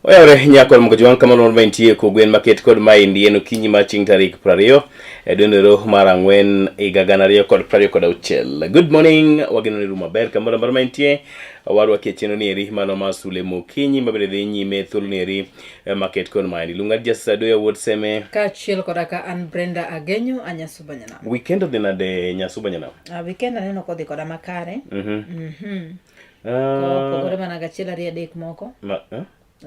Oyore nyakol moko jwan kama non mantie ko gwen market kod maendi en okinyi mar chieng' tarik 20 dweno mar ang'wen higa 2026. Good morning, wageno ni ruma ber kamoro mar mantie warwa kiecheno ni eri mano ma SULWE MOKINYI mabende dhi nyime thuolo ni eri market kod maendi lunga just doya wood seme ka chiel kodaka an Brenda Agenyo anyasubanyana. Weekend dhi nade nyasubanyana? Weekend aneno kodhi koda makare. Pogore mana gachiel ariyo adek moko.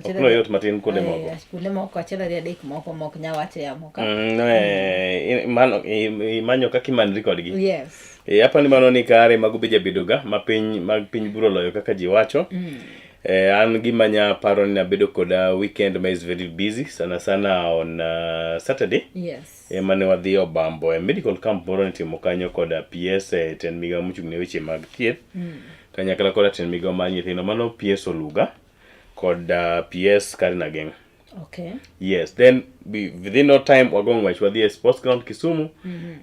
Okno yot matin kode moko. Kuonde moko achiel ariyo adek moko mok nyawache yamo ka. Manyo kaka imanri kodgi. Yes. Apani mano ni kare mago be jabedoga mag piny buro loyo kaka ji wacho. An gimanya paro ni nabedo koda weekend ma is very busy sana on Saturday. Yes. Mane wadhi Obambo medical camp moro nitimo kanyo koda PS ten miga mochung' ne weche mag thieth. Kanyakla koda ten miga ma nyithindo mano PS Oluga koda PS Karina Geng. Okay. Yes, then within no time we're going to the sports ground Kisumu.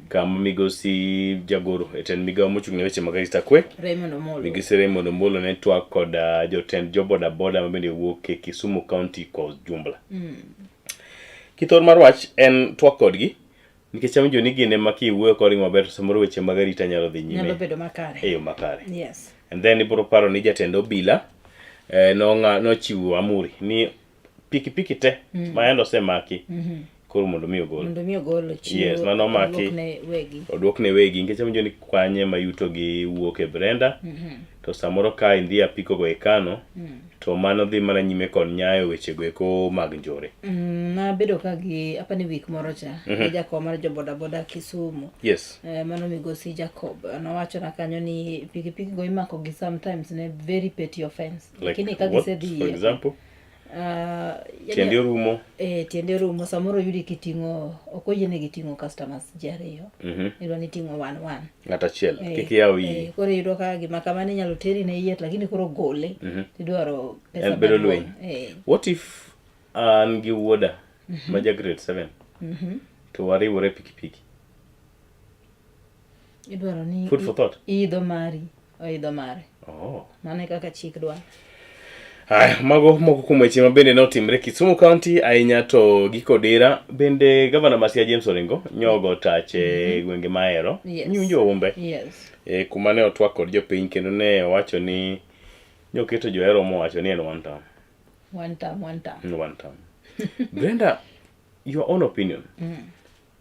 Kama migosi jagoro ten miga mochung' ne weche mag arita kwe. Raymond Omolo. Migosi Raymond Omolo network koda jotend joboda boda mabende wuok e Kisumu County kwa jumla. Kithor mar wach en twak kodgi nikech awinjo ni gine ma kiwuoyo kodgi maber samoro weche mag arita nyalo dhi nyime. Nyalo bedo makare. Eyo makare. Yes. And then ibiro paro ni jatend obila nochiwo amuri ni pikipiki te maendo osemaki koro mondo mi ogol chiwo. Yes, mano maki odwokne wegi nikech awinjo ni kwanye mayuto gi wuok e Brenda to samoro ka indhi apiko go ekano to mano dhi mana nyime kod nyayo weche go eko mag njore. Na bedo ka gi apani week moro cha Jacob mar joboda boda Kisumu. Yes. Mano migosi Jacob nowacho na kanyo ni pikipiki go imako gi sometimes ne very petty offense. Lakini ka gisedhi for example tiende rumo tiende rumo samoro yudi kitingo okoyene gitingo customers jariyo ilo ni tingo 1 ngata chiel kiki yaw yi koro yudo ka gima kamane nyalo teri ne yet lakini koro gole tidwaro pesa bedo lweny. What if ngi wuoda ma ja grade 7 to wariwore pikipiki idwaro ni food for thought idho mari oidho mare mane kaka chik dwa. Mago moko kuom weche mabende notimre Kisumu County ahinya to giko dira bende Governor Masia James Orengo nyogo tache gwenge maero nyunjo umbe. Yes. Kuma ne otwak kod jopiny kendo ne owacho ni nyoketo johero mowacho ni en one term. Brenda, your own opinion.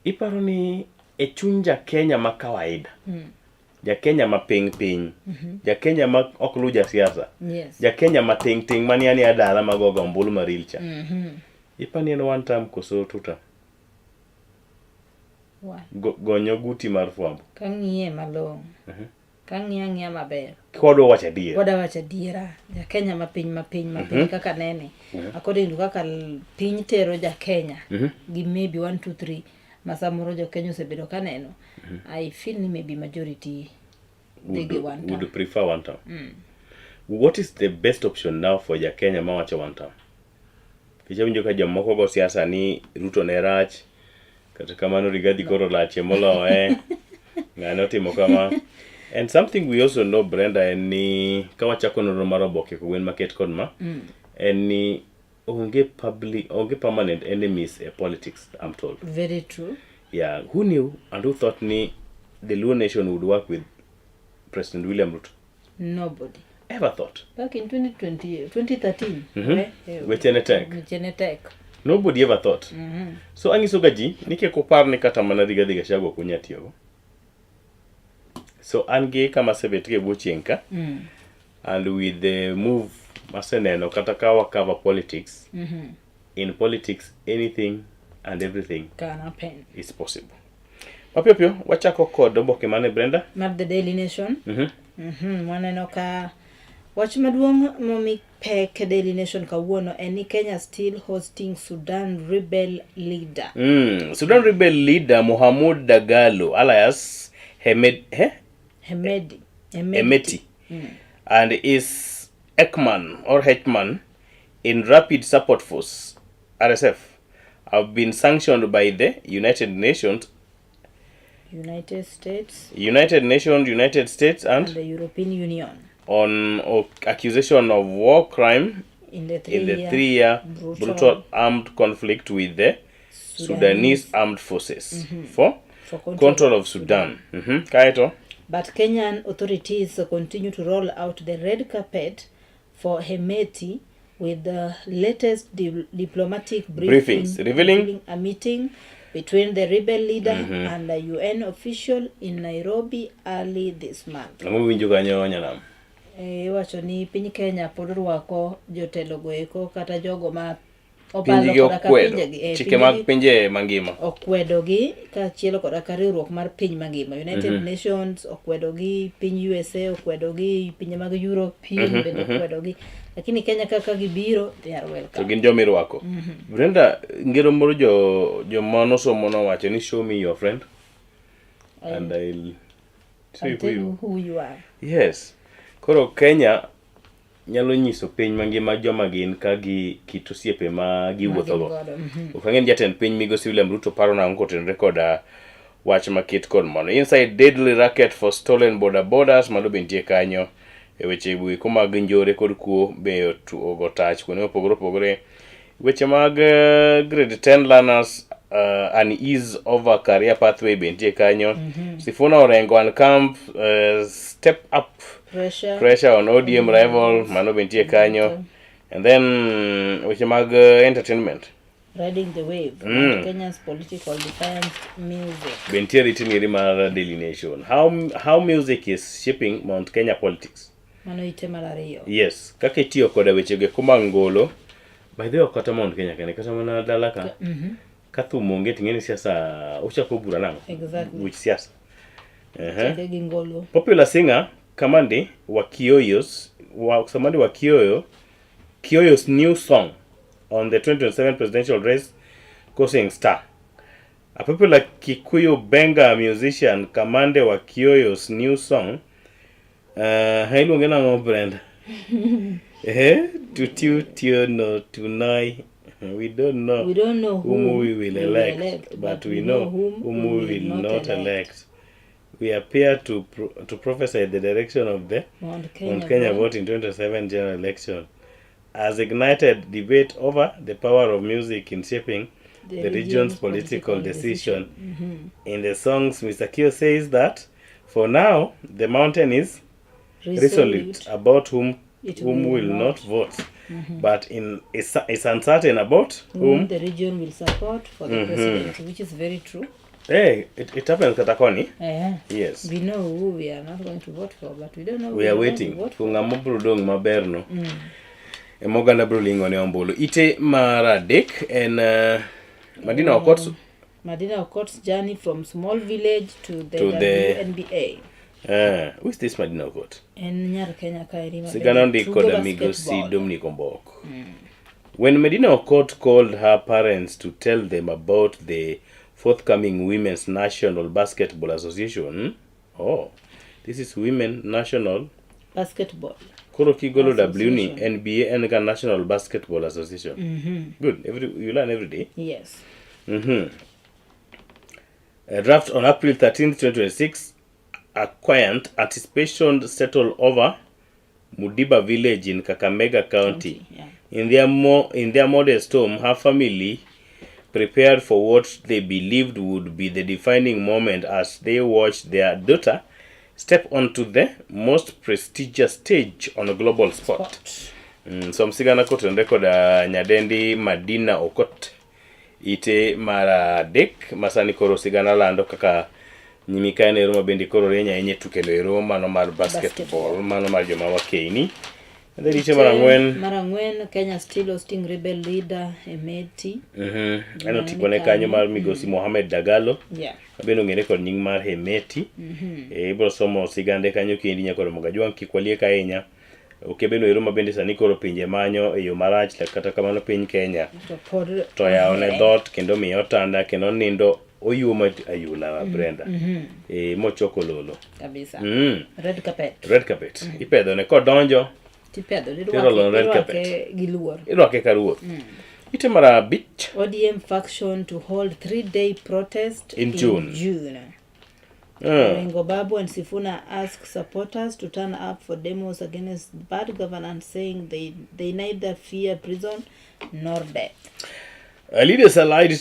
Iparo ni e chuny Kenya ma kawaida. Ja-Kenya ma piny. Ja-Kenya ma ok lu ja siasa. Yes. Ja-Kenya ma ting mani ani adala magogo ombulu marilcha. Ipani en one time koso two term. Gonyo guti mar fwambo. Kang'iye malong'. Kang'iya maber. Kodwa wacha diera. Kodwa wacha diera. Ja-Kenya ma piny kaka nene. According to kaka piny tero Ja-Kenya. Gi maybe 1 2 3 masamoro Jo-Kenya osebedo kaneno. I feel ni maybe majority would prefer one term. What is the best option now for Ja-Kenya ma wacho one term? Kichawinjo ka jomoko go siasa ni Ruto ne rach kata kamano Rigathi koro lach moloe ng'ano timo kama. And something we also know Brenda en ni ka wachako nonro mar oboke ko gwen market kod ma en ni onge permanent enemies in politics, I'm told. Very true. Yeah, who knew and who thought ni the Luo nation would work with President William Ruto? Nobody ever thought. Back in 2013 with Genetek. Nobody ever thought. So angiso gaji nike kopar ni kata mana Rigathi Gachagua kunya tiyo. So ange kama sebetike buchenka and with the move maseneno kata kawa cover politics. In politics anything and everything can happen. Is possible. Mapio wachako kod oboke mane Brenda mar The Daily Nation. Mwaneno ka wach maduong' momi pek Daily Nation kawuono en ni Kenya still hosting Sudan rebel leader. Sudan rebel leader Mohamud Dagalo alias Hemeti and is Hetman in Rapid Support Force RSF have been sanctioned by the United States, United States and the European Union on accusation of war crime in the in the 3-year 3-year brutal armed conflict with the Sudanese armed forces for control of Sudan. Kaito. But Kenyan authorities continue to roll out the red carpet for Hemeti with the latest diplomatic briefings revealing a meeting between the rebel leader and a UN official in Nairobi early this month. Wacho ni piny Kenya pod rwako jotelo goeko kata jogo ma opalo koda ka pinjegi chike mag pinje mangima okwedogi kaachiel koda ka riwruok mar piny mangima United Nations okwedogi, piny USA okwedogi, pinje mag European bende okwedogi, lakini Kenya kaka gibiro they are welcome. To gin jomirwako. Brenda, ngero moro jomano somo nowacho ni show me your friend and I'll tell you who you are. Yes. Koro Kenya nyalo nyiso piny mangima joma gin ka gi kit osiepe ma giwuothogo. Okang'en jatend piny Migosi William Ruto paro nang'o kotenore koda wach makit kod mano. Inside deadly racket for stolen borders malo bentie kanyo e weche bui mag njore kod kuo be ogo tach kuonde opogore. Weche mag grade 10 learners unease over career pathway bentie kanyo. Sifuna Orengo and camp step up pressure on ODM rival mano bentie kanyo. And then weche mag entertainment riding the wave Kenya's political defiance music bentie written mar Daily Nation. How music is shaping Mount Kenya politics. Mano ite malario. Yes, kaka itiyo koda wechege kuma ngolo. By the way, kata Mount Kenya kane kata mana dala ka. Kathumo onge ting'eni siasa ochako bura nang'o. Exactly. Which siasa. Ngolo. Popular singer Kamande wa Kiyoyo's new song on the 2027 presidential race causing star. A popular Kikuyu benga musician Kamande wa Kiyoyo's new song hailuonge nang'o Brenda. To no tonight. We don't know whom we will elect, but we know whom we will not elect. We appear to prophesy the direction of the Mount Kenya vote in 2027 general election, as ignited debate over the power of music in shaping the region's political decision. In the songs, Mr. Kyo says that for now the mountain is resolute about whom will not vote, but is uncertain about whom the region will support for the presidency, which is very true. Hey, it happens katakoni. Yes. We know who we are not going to vote for, but we don't know who we are waiting for ng'amo bro dong maberno. Moganda bro lingo ne ombulu. Ite maradek en Madina Okot's journey from small village to the WNBA. Who is this Madina Okot? En nyar Kenya kairi Sigana ndiko da Migosi Dominic Omboko. When Medina Okot called her parents to tell them about the forthcoming Women's National Basketball Association. Oh, this is Women National Basketball. Koro kigolo WNI NBA and National Basketball Association. Good. You learn every day. Yes. A draft on April 13th, 2026. A quiet anticipation settled over Mudiba village in Kakamega County. In their modest home, her family prepared for what they believed would be the defining moment as they watched their daughter step onto the most prestigious stage on a global sport. So msigana kotenre koda nyadendi Madina Okot ite mara dek masani koro sigana lando kaka nyimikaine Roma bendi koro renya enye tukelo Roma mano mar basketball mano mar joma wakeini. Then ite Marangwen Kenya still hosting rebel leader Hemeti. Ano tipone kanyo mar Migosi Mohamed Dagalo. Yeah. Abeno ngere kod nying mar Hemeti. Ibro somo sigande kanyo kendi nyakoro Mogajwang Kikwalie kaenya. Okebeno Roma bende sani koro pinje manyo e yo marach kata kamano piny Kenya. To yaone dot kendo miyo tanda kendo nindo oyuma ayula Brenda. Mochoko lolo. Kabisa. Red carpet. Ipedho ne kodonjo. Tipedho Irwake karuoth. Ite mara bich. ODM faction to hold 3-day protest in June. Orengo Babu and Sifuna ask supporters to turn up for demos against bad governance, saying they neither fear prison nor death. Leaders allied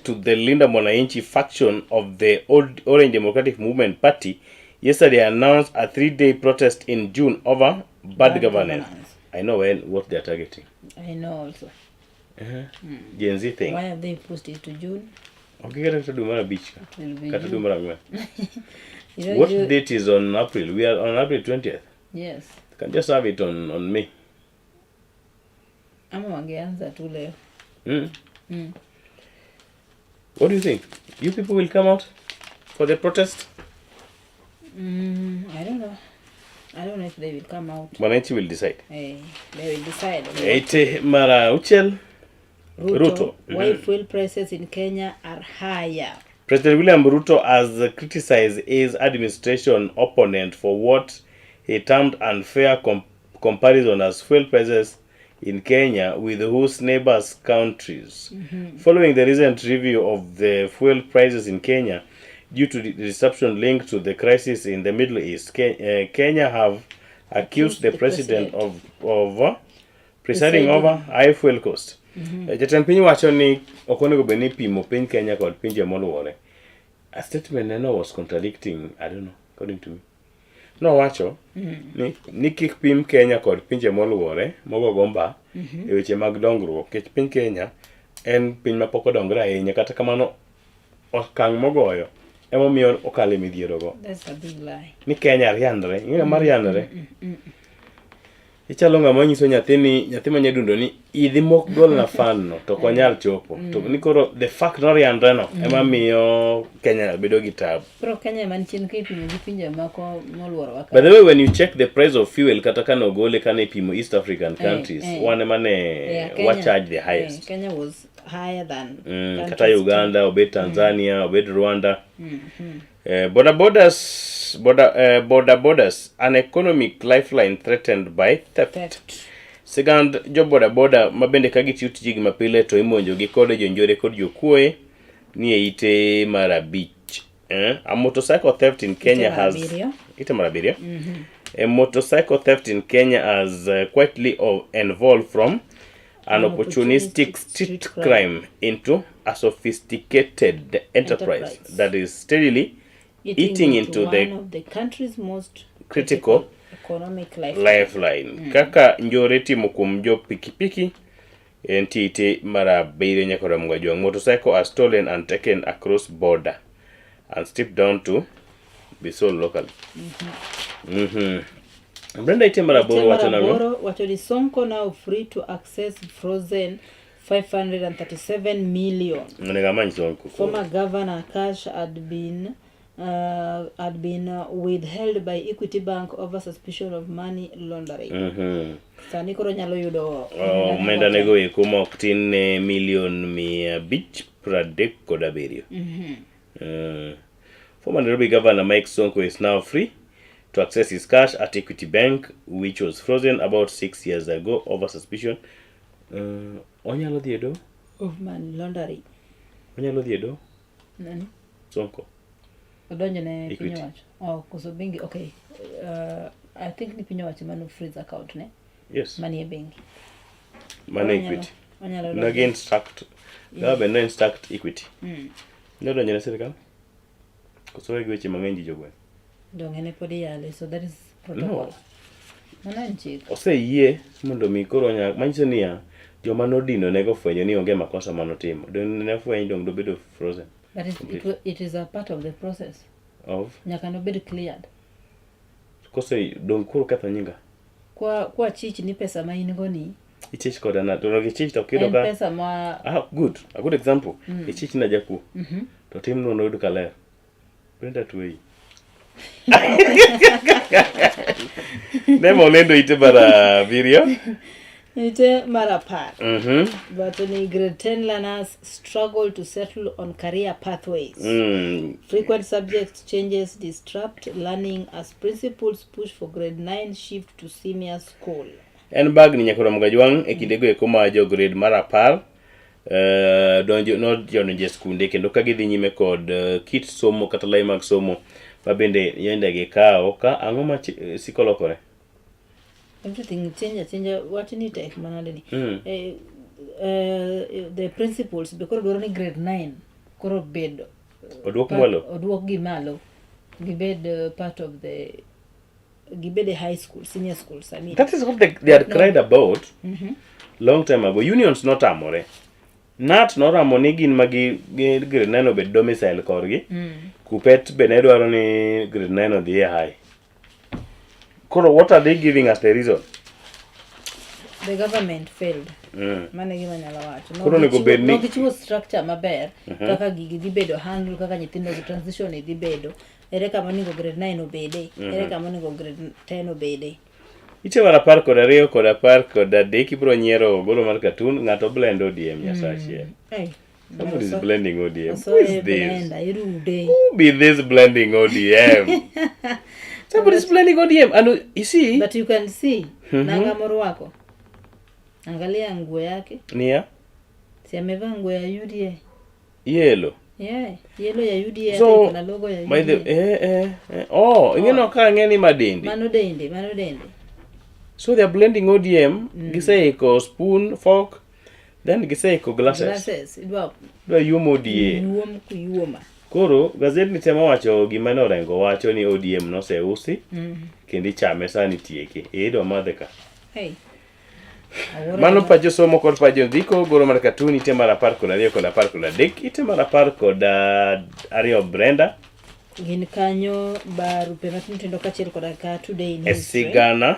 to the Linda Mwananchi faction of the Orange Democratic Movement Party yesterday announced a 3-day protest in June over bad governance. I know what they are targeting. I know also. Gen Z thing. Why have they pushed it to June? Okay, what You date is on April? We are on April 20th. Yes. You can just have it on May. Ama wangeanza tu leo. What do you think? You people will come out for the protest? I don't know. I don't know if they will come out. Mwananchi will decide. They will decide. Ete mara uchel Ruto. Why fuel prices in Kenya are higher. President William Ruto has criticized his administration opponent for what he termed unfair comparison as fuel prices in Kenya with whose neighbors countries. Following the recent review of the fuel prices in Kenya due to the disruption linked to the crisis in the Middle East, Kenya have accused the president of presiding over high fuel cost. Jatend piny wacho ni okonego beni pimo piny Kenya kod pinje moluore. A statement neno was contradicting, I don't know, according to me. No wacho ni kik pim Kenya kod pinje moluore mogo gomba e weche mag dongruok. Kech piny Kenya en piny ma pok odongre ahinya, kata kamano okang' mogoyo emomiyo okale midhiero go. That's a big lie. Ni Kenya riandre, ing'e mar riandre. Ichalo ng'ama nyiso nyathi ma nyadundo ni idhi mok gol na fan no to konyal chopo. To ni koro the fact no riandre no ema miyo Kenya bedo gi tab. Pero Kenya man chien kipimo gi pinje mako moluoro waka. By the way, when you check the price of fuel kata kano gole kane pimo East African countries, one mane what charge the highest. Kenya was higher than kata Uganda, obed Tanzania, obed Rwanda. Border borders, an economic lifeline threatened by theft. Second, jo border mabende kagitiyo tijigi mapile to imonjo gi kod jonjore kod jokuoe ni eite marabich. A motorcycle theft in Kenya has ite marabiriyo. A motorcycle theft in Kenya has quietly evolved from an opportunistic street crime into a sophisticated enterprise that is steadily eating into one of the country's most critical economic lifeline. Kaka njore timo kuom jo pikipiki entite marabiriyo nyakora mgajwa. Motorcycle are stolen and taken across border and stripped down to be sold locally. Brenda ite maraboro wacho nango. Wacho ni Sonko now free to access frozen 537 million. Ngamanyi Sonko. Former governor cash had been withheld by Equity Bank over suspicion of money laundering. Sani koro nyalo yudo omenda nego eko ma ok tin million 537. Former Nairobi Governor Mike Sonko is now free to access his cash at Equity Bank, which was frozen about 6 years ago over suspicion. Onyalo dhiedo of money laundering. Onyalo dhiedo Nani? Sonko. Odonjo ne pinyo wacho. Koso bengi. Okay. I think ni pinyo wacho manu freeze account ne. Yes. Money e bengi. Money Equity. Onyalo. No again stacked. Gabe no stacked Equity. Ndio nyene serikali. Koso weche mang'eny jogwe. Dongene podi yale, so that is protocol. Mananchi. Oseyie mondo mi koro nya manyiso niya joma nodino nego fwenyo ni onge makosa manotimo. Ne fwenyo dong do bedo frozen. But it is a part of the process of nyaka no bed cleared. Kose dong kuro ketho nyinga. Kwa chich ni pesa ma in go ni. Ichich koda na to gi chich to kido ka. Pesa ma good. A good example. Ichich na jaku. To tim no yud kaler. Brenda tuwei. Nemo lendo ite bara video. Ite marapar. But only grade 10 learners struggle to settle on career pathways. Frequent subject changes disrupt learning as principals push for grade 9 shift to senior school. En bag ni nyakora mgajwang e kidego eko ma jo grade marapar donjo nodonjo skunde kendo ka gidhi nyime kod kit somo kata lai mag somo ma bende yende gikawo ka ang'o ma siko lokore? Everything change what ni tek manade ni the principles because dwaro ni grade 9 koro bed odwok gi malo gibed part of the gibed high school senior schools. I mean that is what they had cried about long time ago. Unions not amore nat noramo ni gin magi grade 9 obed domicile korgi kupet be ne dwaro ni grade 9 odhi high. Koro what are they giving us the reason? The government failed. Mane gima nyalo wacho. Koro nego bed ni gichiwo structure maber kaka gigi dhi bedo handle kaka nyithindo gi transition dhi bedo. Ere kama onego grade 9 obede, ere kama onego grade 10 obede. Ite mar 12 kod 13 ibro nyiero golo mar cartoon ng'ato blend ODM nyasache. Somebody is blending ODM. Who is this? Who be this blending ODM? Somebody is blending ODM. And you see? But you can see. Nanga morwako. Angalia nguo yake. Nia? Si amevaa nguo ya UDA. Yellow. Yeah, yellow ya UDA so, na logo ya UDA. By the ingeno ka ngeni madindi. Mano dende. So they are blending ODM, giseiko spoon, fork, then giseiko glasses. Dwa yumo ODA. Yuoma. Koro gazet ni tema wacho gima ne orengo wacho ni ODM noseusi kendo ichame sani tieke. Idwa madhe ka. Hey. Mano pacho somo kod pacho ndiko goro mar cartoon ite mar 10 kod 2 kod 10 kod 3 ite mar 10 kod 2 Brenda. Gin kanyo barupe matindo kachiel kod ka today in Esigana.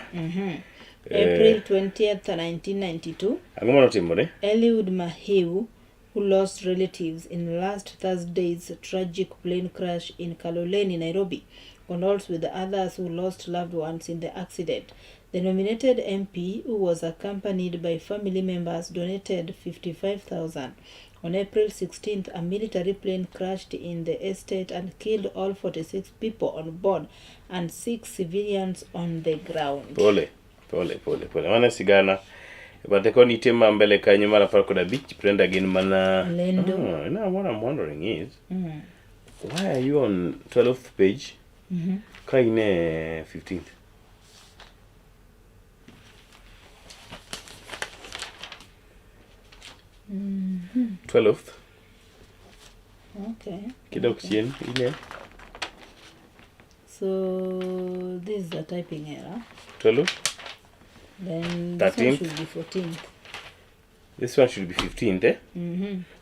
April 20th 1992. Ang'o mano timore? Eliud Mahiu, who lost relatives in last Thursday's tragic plane crash in Kaloleni, Nairobi, condoles with the others who lost loved ones in the accident. The nominated MP, who was accompanied by family members, donated 55,000. On April 16th, a military plane crashed in the estate and killed all 46 people on board and 6 civilians on the ground. Pole. Wana sigana. But koni ite mbele kanyo mara 10 kod 5 Brenda gin mana Lendo. Now what I'm wondering is why are you on 12th page? Kaine 15th. 12th. Okay. Kidok chien ile. So this is the typing error. 12th. Then this 13th. one should be 14th. This one should be 15th, eh?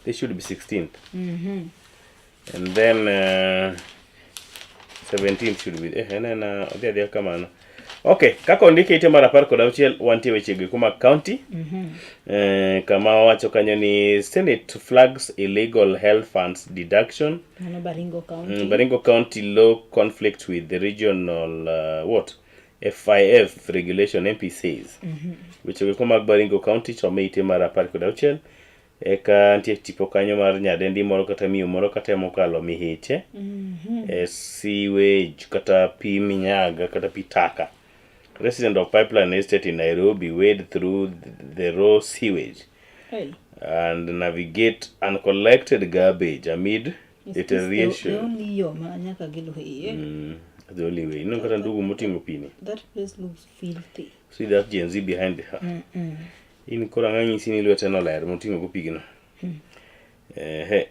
This should be 16th. And then 17th should be there come on. Okay, kako ndike ite mara 10 kod 6 wantie wechegi kuma county. Kama wacho kanyo ni Senate flags illegal health funds deduction. Baringo County. Baringo County law conflict with the regional FIF regulation MP says. Wechegi kuma Baringo County chome ite mara 10 kod 6. Eka ntie tipo kanyo mar nyadendi moro kata miyo moro kata mokalo mihiche. Sewage kata pi minyaga kata pi taka. Resident of Pipeline Estate in Nairobi wade through the raw sewage and navigate uncollected garbage amid deterioration. The only the only way. No kata ndugu mutingo pini. That place looks filthy. See that Gen Z behind her. In koranganyi sini lwete no laer mutingo go pigino.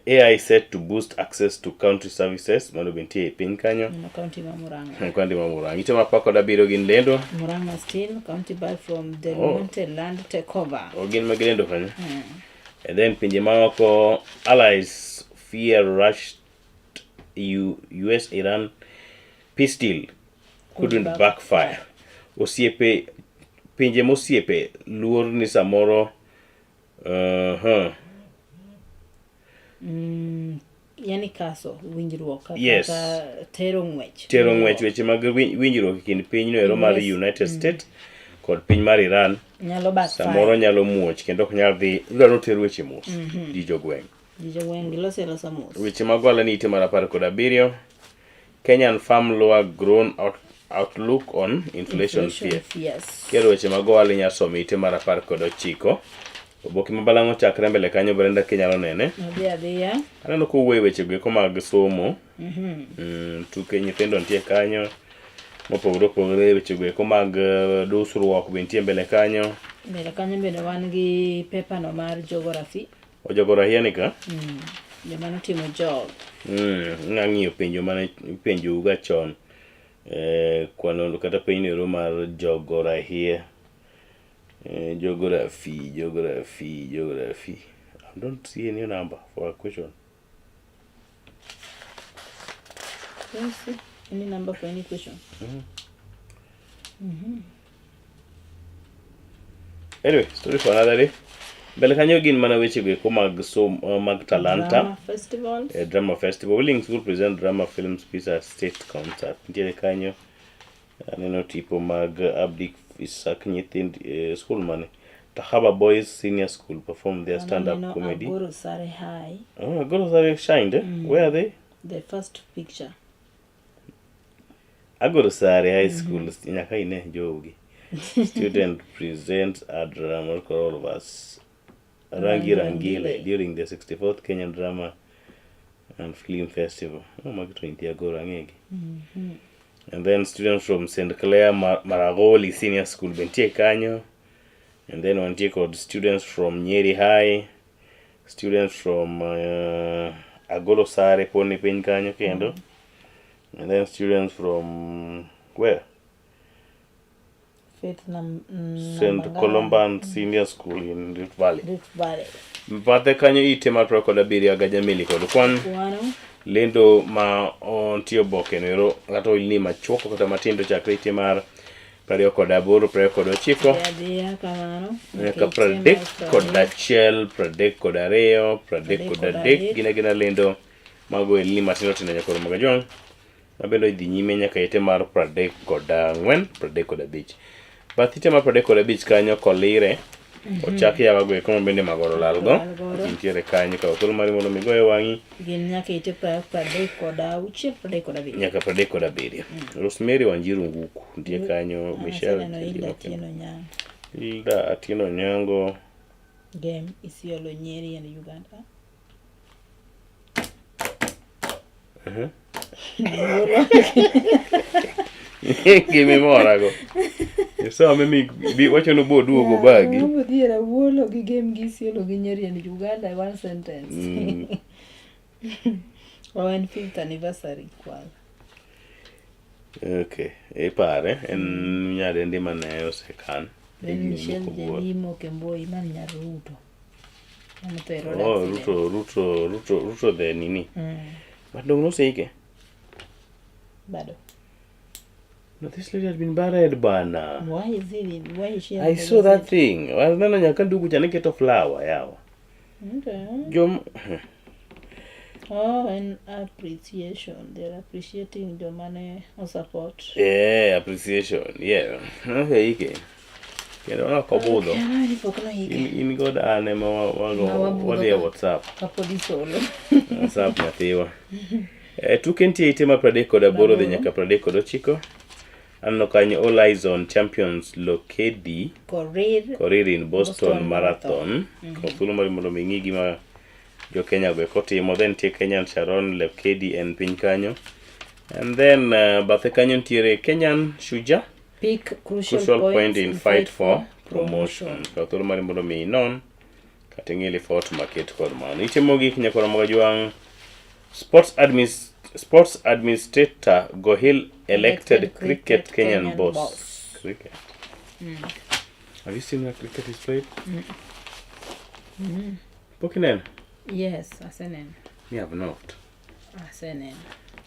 AI set to boost access to county services. Mano bentie piny kanyo. County Mamuranga. County Mamuranga. Ite mapako da biro gin lendo. Muranga still county buy from the Monte land takeover. Gin magilendo kanyo. And then pinje maoko allies fear rushed US Iran peace deal couldn't backfire. Osiepe pinje mosiepe luor ni samoro yani kaso winjruok kata tero ngwech weche mag winjruok kind piny no ero mar United States kod piny mar Iran nyalo backfire. Samoro nyalo muoch kendo ok nyal dhi idwaro tero weche mos di jogweng loso mos. Weche mag ohala ni ite mar 10 kod 7. Kenyan farm lower grown outlook on inflation fear. Yes. Kero weche mag ohala inyalo somo ite mar 10 kod 9. oboke mabalang'o chakre mbele kanyo Brenda kinyalo nene. Adhiya. Aneno kowuoyo weche go mag somo. Tuke nyithindo nitie kanyo. Mopogore opogore weche go mag dusruok be nitie mbele kanyo. Mbele kanyo bende wan gi paper no mar geography. Geography ni ka? Joma notimo jog. Ng'ang'iyo penjo mane penjo uga chon. Kwano kata penjo mar geography. Geography. I don't see any number for a question. Yes, any number for any question. Anyway, story for another day. Mbele kanyo gin mana weche go mag mag talanta. Drama festivals. Drama festival. Willing School present drama films piece at state concert. Ntiere kanyo. Aneno tipo mag Abdik Isak nyithind school money. Tahaba Boys Senior School perform their stand-up comedy. Agoro Sare High. Oh, Agoro Sare shined. Where are they? The first picture. Agoro Sare High School. Nyaka ine jogi. Student presents a drama for all of us. Rangi Rangile during the 64th Kenyan Drama and Film Festival. Oh, Magito inti Agoro angegi. And then students from St. Clair Maragoli Senior School bentie kanyo. And then one take out students from Nyeri High, students from Agolo Sare Poni Pen kanyo kendo. And then students from where? St. Columban Senior School in Rift Valley. Mpate kanyo ite matro koda biria gajamili kodo kwan. Lendo ma ontio boke nero gato ilni machoko kata matindo chakre ite mar prario koda boro prario koda chiko. Nyaka pradek koda chel, pradek koda reo, pradek koda dek. Gina lendo mago ilni matindo tina nyakoro magajong. Mabendo idhi nyime nyaka ite mar pradek koda ngwen, pradek koda bich. Bath ite mar pradek koda bich kanyo kolire. Ochaki ya wagwe kama bende magoro lalgo. Intiere kanyo ka okolo mari mono migoye wangi. Gin nyaka ite pradek koda uchiel, pradek koda bich. Nyaka pradek koda bich. Rosemary Wanjiru Nguku. Ntie kanyo Michelle. Hilda Atieno Nyango. Game Isiolo Nyeri and Uganda. Give me more ago. So me be watching no board duogo bagi. No diera wuolo gi game gi Isiolo gi Nyeri and Uganda one sentence. When 5th anniversary kwal. Okay. E pare en nyade ndi mane osekan. Ben Michelle Jelimo Kemboi man Nyaruto. Oh, Ruto the nini. But don't know say Bado. No, this lady has been buried bana. Why is she? I saw that thing. Well, no, nyaka ndugu chane keto flower yawa. Okay. Jom. Oh, and appreciation. They're appreciating the money or support. Yeah, appreciation. Yeah. Okay, ike. Kendo na kobudo. In god ane wago dia WhatsApp. Kapodi solo. WhatsApp natiwa. Tukentie itema pradek koda boro de nyaka pradek koda chiko. Anno kanyo all eyes on champions Lokedi Korir in Boston Marathon. Kothulu mari mondo mingi gima jo Kenya go kotimo. Then tie Kenyan Sharon Lokedi en piny kanyo. And then bathe kanyo ntiere Kenyan Shuja pick crucial point in fight for promotion. Kothulu mari mondo mi non katingili fort market kod man. Itimo gik nyakoro magajwang. Sports administrator Gohil elected cricket Kenyan boss. Cricket. Have you seen where cricket is played? Pokinen? Yes, Asenen. Me have not. Asenen.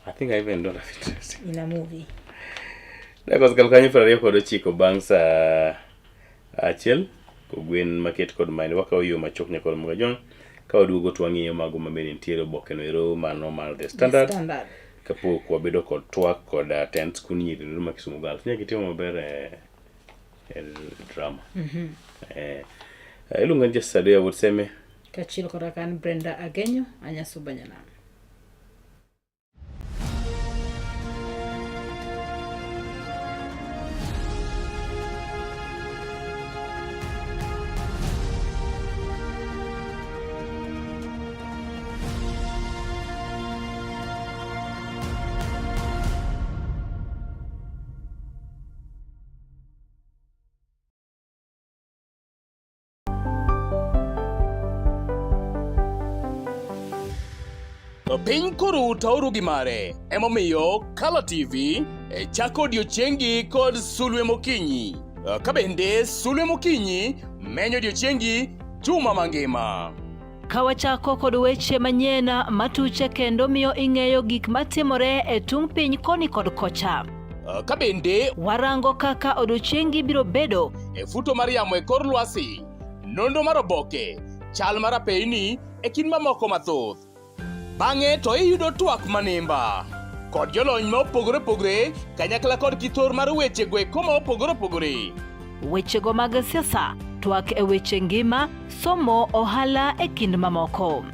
I think I even don't have interest in a movie. Because kalkanyo prario kodo chiko bangs achiel kogwen market kod mine waka oyo machok nyakoro magajong. Ka waduogo twang'iyo mago mabende nitiere oboke no ero mano mar the standard. Kapok wabedo kod twak kod tent skul nyiri ma Kisumu Girls. Nyaka itimo maber e drama. Iluongo ni Just Sadia would say me. Kachil kod kan Brenda Agenyo anyasuba nyanam. Piny koro tauru gi mare, emomiyo Color TV chako odiochiengi kod Sulwe Mokinyi. Ka bende Sulwe Mokinyi menyo odiochiengi juma mangima. Kawachako kod weche manyien matuche kendo miyo ing'eyo gik matimore e tung piny koni kod kocha. Ka bende warango kaka odiochiengi biro bedo e futo mar yamo e kor lwasi, nonro mar oboke, chal mar apeyni e kind mamoko mathoth. Bang'e to iyudo twak manimba kod jolony ma opogore opogore kanyakla kod kithor mar weche gweko ma opogore opogore. Wechego mag siasa, twak e weche ngima, somo, ohala e kind mamoko.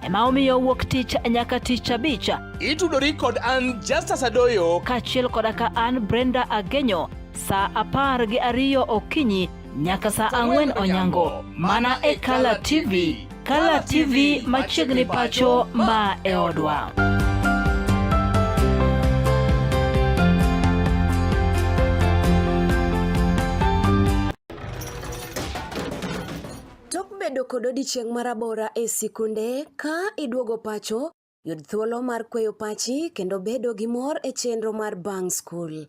Ema omiyo wuok tich nyaka tich abich itudori kod an Justus Adoyo kaachiel koda ka an Brenda Agenyo saa 12 okinyi nyaka saa 4 onyango mana e Color TV. Color TV machiegni pacho ma e odwa. Tok bedo kod odiochieng' marabora e sikunde ka iduogo pacho, yud thuolo mar kweyo pachi kendo bedo gi mor e chenro mar Bang School.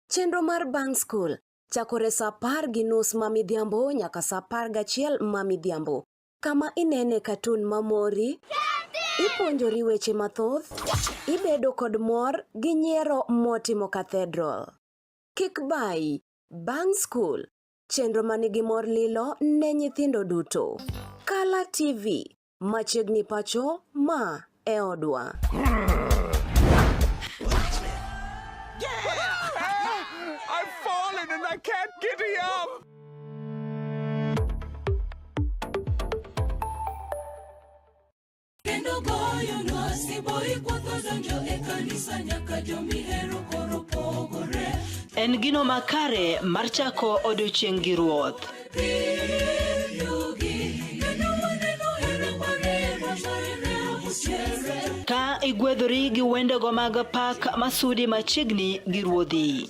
Chenro mar Bang School chakore saa 10:30 mamidhiambo nyaka saa 11 mamidhiambo. Kama inene katun mamori, ipuonjori weche mathoth, ibedo kod mor gi nyiero motimo Cathedral. Kik bai, Bang School, chenro manigi mor lilo ne nyithindo duto. Color TV, machiegni pacho ma e odwa. I've fallen and I can't get up. Kendo goyo nwasi boi kwatho donjo e kanisa nyaka jomihero koro pogore. En gino makare mar chako odiochieng' gi Ruoth. Ka igwedhori gi wendego mag pak masudi machiegni gi ruodhi.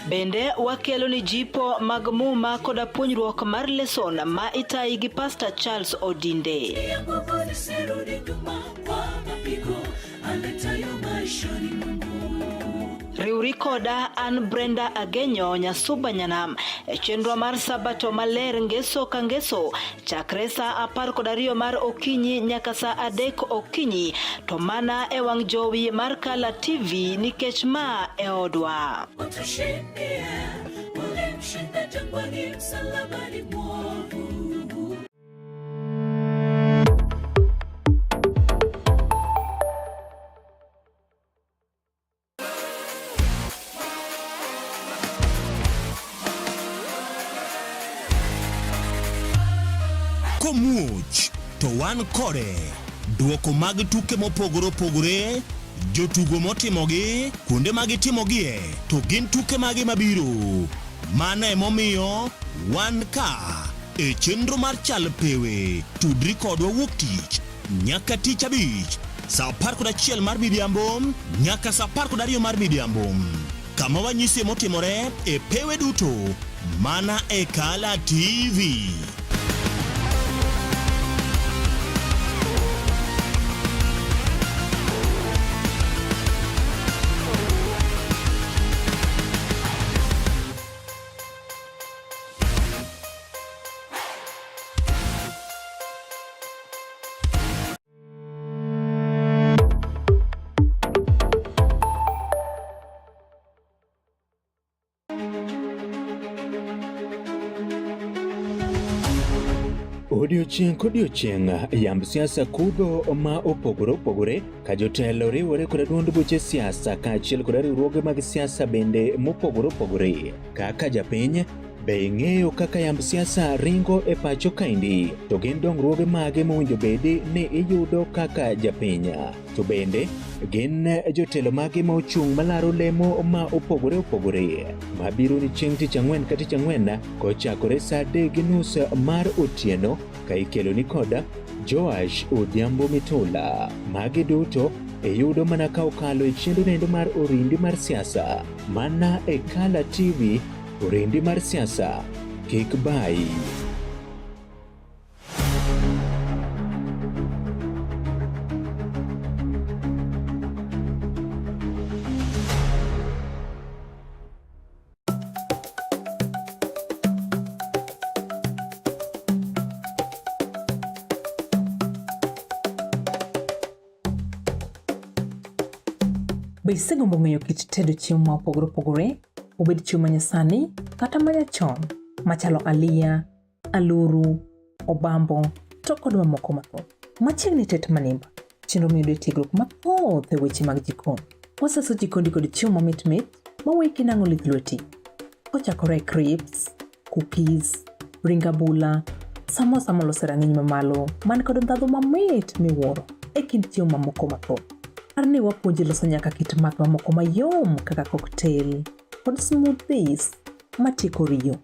Bende wakelo ni jipo mag muma koda puonjruok mar lesson ma itayi gi Pastor Charles Odinde. Riuri koda an Brenda Agenyo Nyasuba Nyanam e chenro mar Sabato maler ngeso ka ngeso chakre saa 12 mar okinyi nyaka saa 3 okinyi to mana e wang' jowi mar Color TV nikech ma e odwa. Komuoch to wan kode duoko mag tuke mopogore opogore, jotugo motimogi, kuonde mag timogie, to gin tuke magi mabiro. Mano emomiyo wan ka e chenro mar chal pewe. Tudri kodwa wuok tich nyaka tich abich saa 11 mar midhiambo nyaka saa 12 mar midhiambo. Kama wanyisi motimore e pewe duto mana e Color TV. Odiochieng' kodiochieng' yamb siasa kudho ma opogore opogore ka jotelo riwore kod duond buche siasa kaachiel kod riwruoge mag siasa bende mopogore opogore. Kaka japiny be ing'eyo kaka yamb siasa ringo e pacho kaendi, to gin dongruoge mage mowinjo bedi ni iyudo kaka japiny, to bende gin jotelo mage ma ochung' malaro lemo ma opogore opogore mabiro ni chieng' tich ang'wen ka tich ang'wen kochakore saa 3:30 mar otieno ka ikelo ni koda Joash Odhiambo Mitula. Magi duto iyudo mana ka okalo e chendo nendo mar orindi mar siasa mana e Color TV. Orindi mar siasa kik bayi. Be isegombo ng'eyo kit tedo chiemo ma opogore opogore, obed chiemo manyasani kata manyachon, machalo aliya, aluru, obambo, to kod mamoko mathoth. Machiegni tet manimba, chenro miyudo tiegruok mathoth e weche mag jikon. Waseso jikondi kod chiemo mamit mit mawuoyi kinang'o lith lweti. Kochakore crepes, cookies, ring abula, samosa molos e rang'iny mamalo man kod ndhadhu mamit miwuoro e kind chiemo mamoko mathoth. Arni wapuonji loso nyaka kit math mamoko mayom kaka cocktail kod smoothies matieko riyo.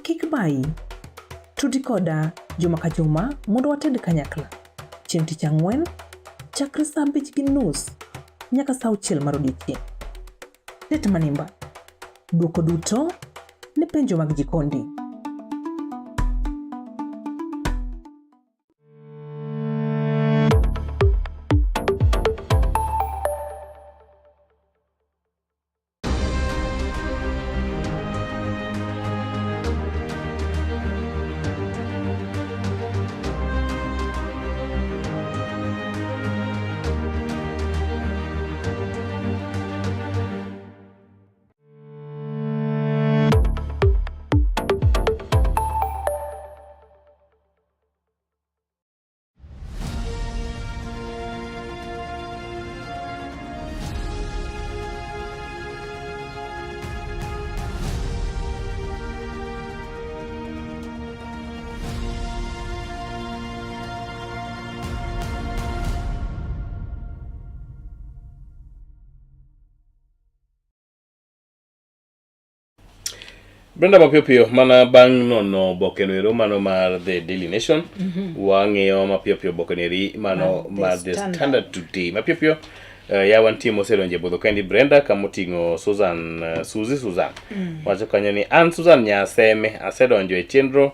Kik bayi, tudi koda juma ka juma mondo wated kanyakla. Chieng' tich ang'wen, chakre saa 5:30 nyaka saa 6 mar odiechieng'. Tet manimba, duoko duto ne penjo mag jikondi. Brenda mapiyo piyo mana bang' nono bokenero mano mar The Daily Nation. Wang'iyo mapiyo piyo bokeneri mano mar The Standard Today. Mapiyo piyo ya wantie mosedonje bodho kendi Brenda kamoting'o Susan. Wacho kanyo ni an Susan Nyaseme asedonjo e chenro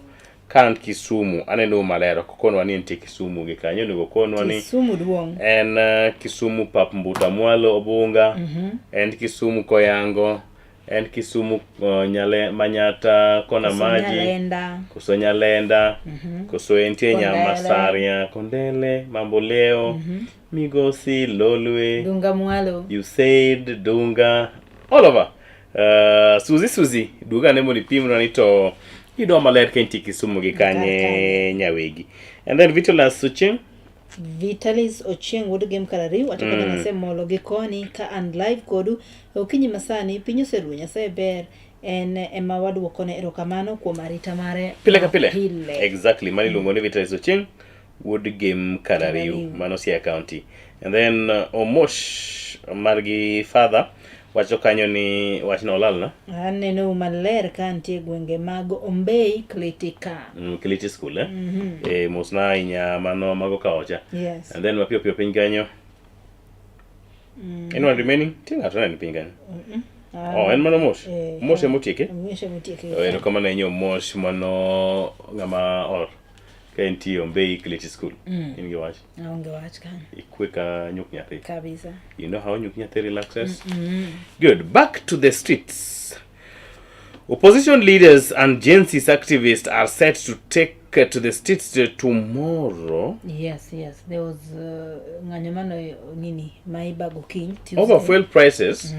kan Kisumu. Aneno malero kokonwa ni nitie Kisumu gi kanyo nego konwa ni Kisumu duong'. En Kisumu pap Mbuta Mwalo Obunga. En Kisumu Koyango. En Kisumu Nyale Manyata Kona Maji Koso Nyalenda Koso entie Nyamasaria Kondele Mamboleo Migosi Lolwe Dunga Mwalo, you said Dunga all over. Suzi duga nemo ni pimno ni to ido maler kenti Kisumu gi kanye nyawegi. And then Vitalis Ochieng wuod game karariw ataka nase molo gi koni ka and live kodu okinyi masani pinyo seru nyasaye ber en ema waduoko ne erokamano kuom arita mare pile ka pile. Exactly, mani luongo ni Vitalis Ochieng wood game karariw mano Siaya County. And then Omosh margi father wacho kanyo ni wachna olalna aneno maler ka antie gwenge mag Ombei Klitika Kliti school mosna inya mano mago kaocha. Yes. And then mapiyo piyo piny kanyo anyone remaining tinga to ni piny kanyo en mano Mosh Mosh emotieke ero kama na nyo Mosh mano ngama or kenti Ombei Kliti school in gi wach aonge wach kan ikweka nyuk nyathi kabisa. You know how nyuk nyathi relaxes. Good, back to the streets. Opposition leaders and Gen Z activists are set to take to the streets tomorrow. Yes, there was nganyamano nini maiba goking over fuel prices,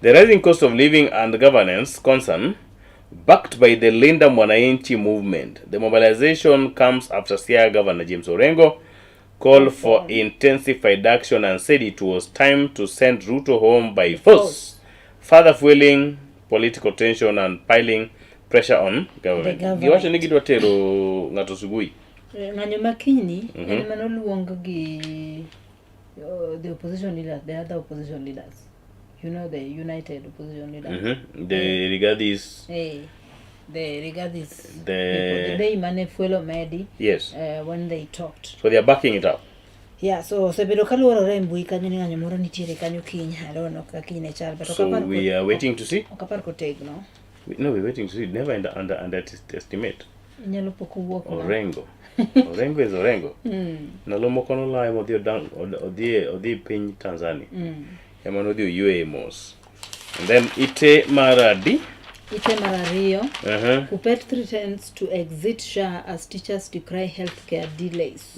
the rising cost of living and governance concern backed by the Linda Mwananchi movement. The mobilization comes after Siaya Governor James Orengo called for intensified action and said it was time to send Ruto home by force, further fueling political tension and piling pressure on government. Giwacho ni gidwa tero ng'ato sugui. Ng'anyo makini en mano luongo gi the opposition leaders, the other opposition leaders. You know, the united opposition leaders. They regard this. They regard this. The day Mane Fuelo Medi. Yes. When they talked. So they are backing it up. Yeah, so sebedo kaluoro rembui kanyo ni ng'anyo moro nitiere kanyo kiny. I don't know kaka kiny chal, but so we are waiting to see. Okapar kotegno. No, we're waiting to see. Never underestimate. Inyalo poko wuok. Orengo. Orengo is Orengo. Nalo moko nolayo odhi piny Tanzania. Ema nodhi oyueye mos. And then ite maradi. Ite marariyo. Who paid 3 times to exit SHA as teachers decry healthcare delays.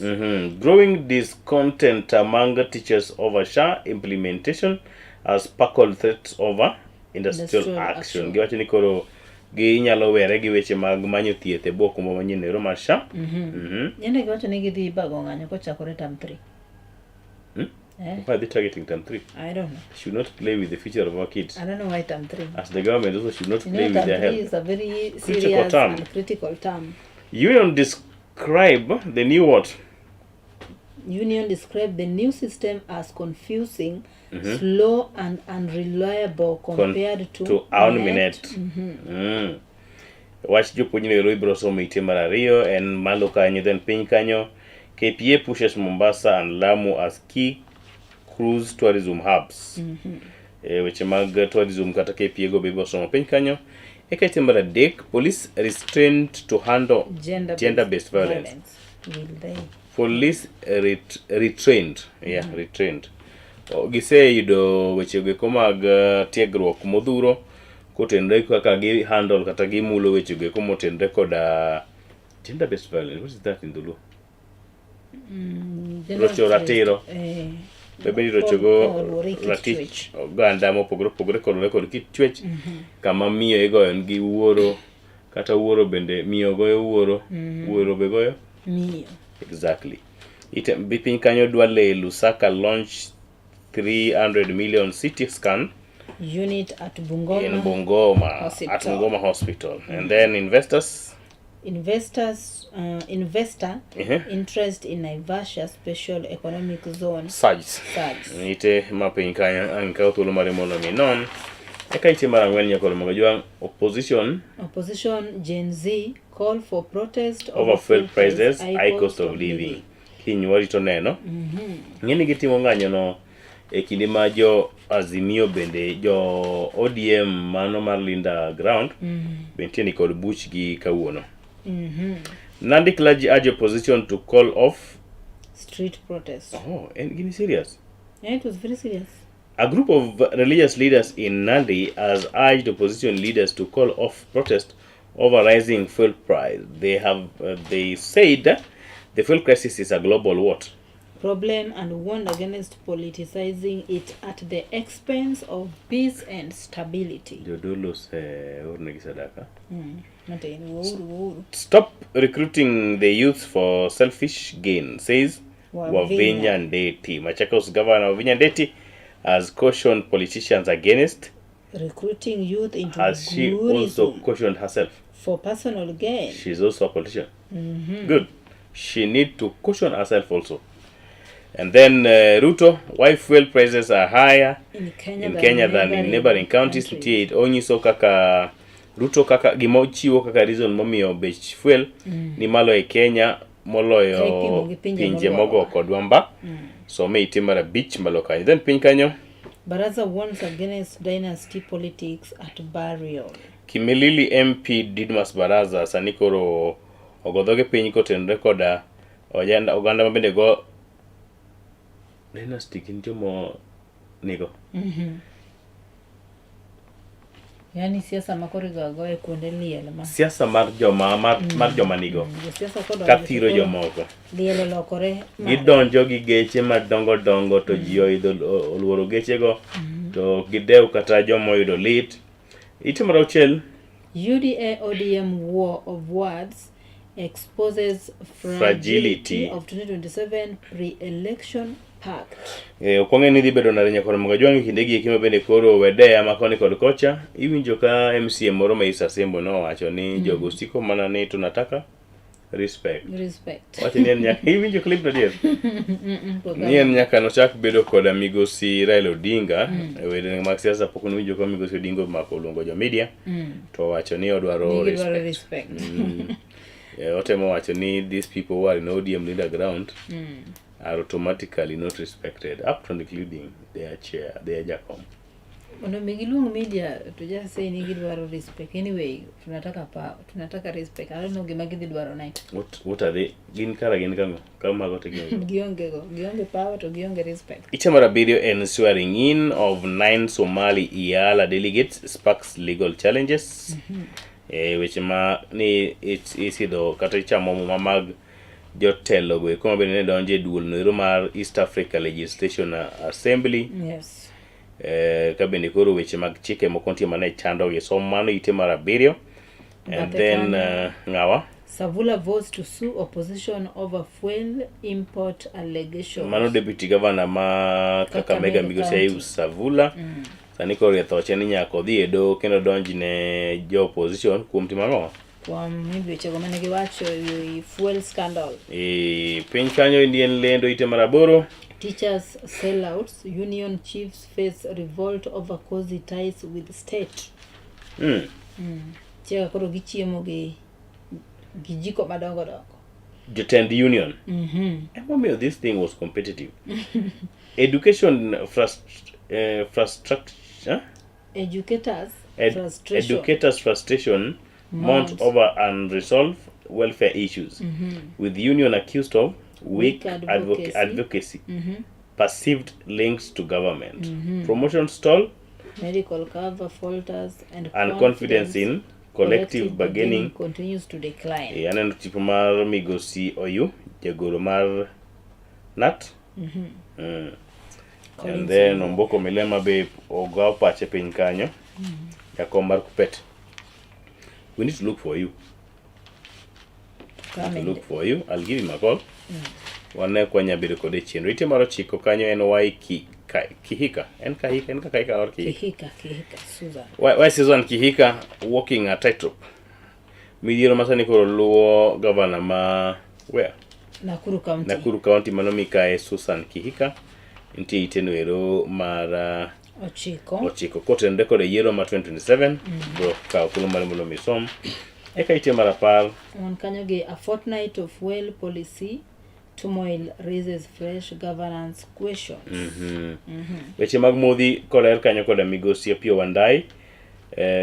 Growing discontent among teachers over SHA implementation as sparkled threats over industrial action. Giwacho ni koro ginyalo were gi weche mag manyo thieth e bwoko manyien ero mar SHA. Yende giwacho ni gidhi bago ng'anyo kochakore term 3. Why are they targeting term 3? I don't know. Should not play with the future of our kids. I don't know why term 3. As the government also should not play with their health. Term 3 is a very serious and critical term. Union describe the new what? Union described the new system as confusing, slow and unreliable compared to Alminet. Wach jopuonjre ero ibro somo ite mar ariyo en malo kanyo, then piny kanyo KPA pushes Mombasa and Lamu as key cruise tourism hubs. Weche mag tourism kata KPA go bibro somo piny kanyo. Eka ite mar adek, police restrained to handle gender-based violence. Will they? Police retrained. Retrained. Giseyudo weche go mag tiegruok modhuro kotenre kaka gi handle kata gi mulo weche go motenre koda gender-based violence. What is that in the law? Rocho ratiro. Bebe rochogo ratich oganda mopogore kod kit chwech kama miyo igoyo gi wuoro kata wuoro bende miyo goyo wuoro be goyo miyo. Exactly. Ite bipin kanyo dwale Lusaka launch 300 million CT scan unit at Bungoma. In Bungoma Hospital. At Bungoma Hospital. And then investor interest in Naivasha special economic zone surge. Ite mapin kanyo anka thuolo mare mono mi non. Eka ite marangwen nyakolo magajwa opposition Gen Z call for protest over fuel prices, high cost of living. Kinyuari to neno. Ngeni gitimo ng'anyo no e kinde ma jo Azimio bende jo ODM mano mar Linda Ground bentie ni kod buch gi kawuono. Nandi clergy urge opposition to call off street protest. Oh, and give me serious. Yeah, it was very serious. A group of religious leaders in Nandi has urged opposition leaders to call off protest over rising fuel price. They said that the fuel crisis is a global what? Problem and warned against politicizing it at the expense of peace and stability. Stop recruiting the youth for selfish gain, says Wavinya Ndeti. Machakos governor Wavinya Ndeti has cautioned politicians against recruiting youth into Has she also cautioned herself? For personal gain. She's also a politician. Good. She needs to caution herself also. And then Ruto, why fuel prices are higher in Kenya than in neighboring counties. It onyiso kaka Ruto kaka gimochiwo kaka reason momiyo bech fuel ni malo e Kenya moloyo pinje mogo kodwa mba. So me itimara beach malo kanyo. Then piny kanyo Baraza warns against dynasty politics at burial. Kimilili MP Didmas Baraza sanikoro ogodhoge piny kotenre koda oganda mabende go dynasty gin jomo nigo. Yani siasa makoro go e kuonde liel ma. Siasa mar joma nigo. Siasa kodo kathiro jomoko. Liel lokore. Gidonjo gi geche madongo to ji oidho oluoro gechego to gidew kata joma oyudo lit. Itimore auchiel. UDA ODM war of words exposes fragility of 2027 pre-election pact. Okwang'e ni dhi bedo nade nyakoro Magajwang' kinde gi kima bende koro wedea makoni kod kocha. Iwinjo ka MCA moro ma Isa Sembo nowacho ni jogo siko mana ni tunataka respect. Wacho ni en nyaka iwinjo clip no dier. Ni en nyaka nochak bedo koda migosi Raila Odinga e wede mag siasa pok winjo ka migosi Odinga mako luongo jo media to wacho ni odwaro respect. Otemo wacho ni these people who are in ODM leader ground are automatically not respected up to including their chair, their Jacom. Mondo migilung media to just say ni gidwaro respect. Anyway, tunataka respect. I don't know gima gidwaro nai. What are they? Gin kango. Kama gote Gionge power to gionge respect. Itamara video and swearing in of 9 Somali IALA delegates sparks legal challenges. Which ma ni it's easy do kata ichamo mamag jotelo go kuma bene donje duol no mar East Africa Legislation Assembly. Yes. Ka bende koro weche mag chike mokontie mana chando gi somano itamara video. And then ngawa Savula votes to sue opposition over fuel import allegations. Mano deputy governor ma Kakamega Migosi Savula. Sani koro yathoche ni nyako dhi e do kendo donji ne jo opposition kuom timo Kuom weche go mane giwacho fuel scandal. Piny kanyo Indian lendo itamara boro. Teachers sellouts, union chiefs face revolt over cozy ties with state. Chega koro gichiemo gi jiko madongo dongo. Jotend union. And this thing was competitive. Education Educators frustration mount over unresolved welfare issues, with union accused of weak advocacy, perceived links to government, promotion stall, medical cover falters, and confidence in collective bargaining continues to decline. Aneno tipo mar Migosi Oyu, jagoro mar NAT. And then Omboko Milema be ogaw pache piny kanyo. Jakom mar Kupet. We need to look for you. Look for you. I'll give him a call. Wane kwa nyabedo kode chien. Rite maro chiko kanyo en why Kihika. En Kahika or Kihika, Susan. Why Susan Kihika walking a tightrope? Midhiero masani koro luwo governor ma where? Nakuru County manomi kae Susan Kihika. Inti itenwero mar Ochiko kotende kode yiero ma 2027 bro ka okulo mar mulo misom eka ite marapar on kanyo gi a fortnight of well policy turmoil raises fresh governance questions. Weche mag modhi koler kanyo koda Migosi Pio Wandai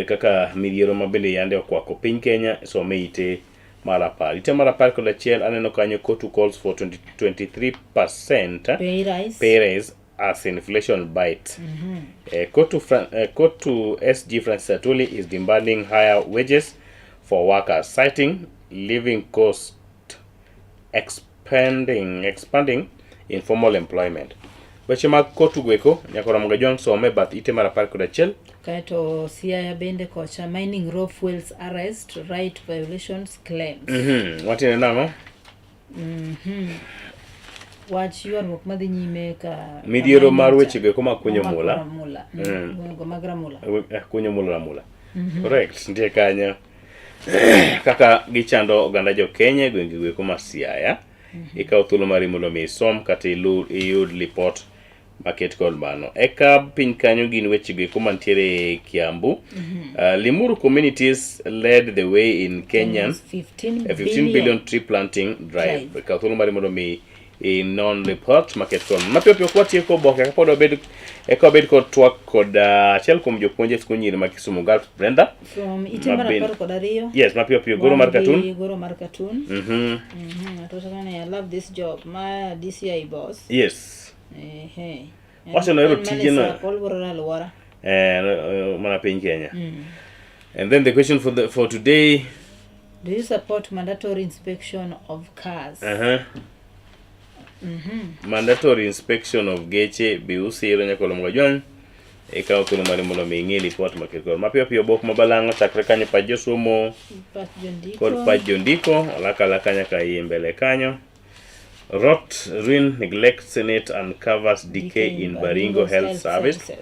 kaka midhiero mabende yande okwako piny Kenya some ite marapar koda chiel aneno kanyo kotu calls for 23% pay rise as inflation bite. Court to SG Francis Atuli is demanding higher wages for workers, citing living cost expanding informal employment. Weche mag kotu gweko nyakora mga jwang some bath ite marapar koda chiel. Kaito Siaya bende kocha mining raw fuels arrest right violations claims. Watine nango? Wach yuarruok madhi nyime ka midhiero mar weche go koma kunyo mula. Kunyo mula. Correct. Ndiye kanyo kaka gichando oganda jo Kenya gwenge go koma Siaya. Ikaw thuolo mari mondo mi som kata iyud report market call mano. Eka piny kanyo gin weche go koma ntiere Kiambu. Limuru communities led the way in Kenyan 15 billion tree planting drive. Ikaw thuolo mari mondo mi non report market call. Mapio kwati ko boke ka podo bed kod twak kod achiel kuom jopuonje skul nyiri ma Kisumu Gulf Brenda from Itemara kod Ariyo. Yes, mapio goro mar cartoon. I love this job. My DCI boss. Yes. What's another tijeno? Mana piny Kenya. And then the question for today, do you support mandatory inspection of cars? Mandatory inspection of geche biusiro nyakolo mga jwang ikaw kuno mari mulo mingi report makiko mapio bok mabalango chakre kanyo pa josomo kod pa jondiko alaka nyaka imbele kanyo rot ruin neglect senate uncovers decay in Baringo health service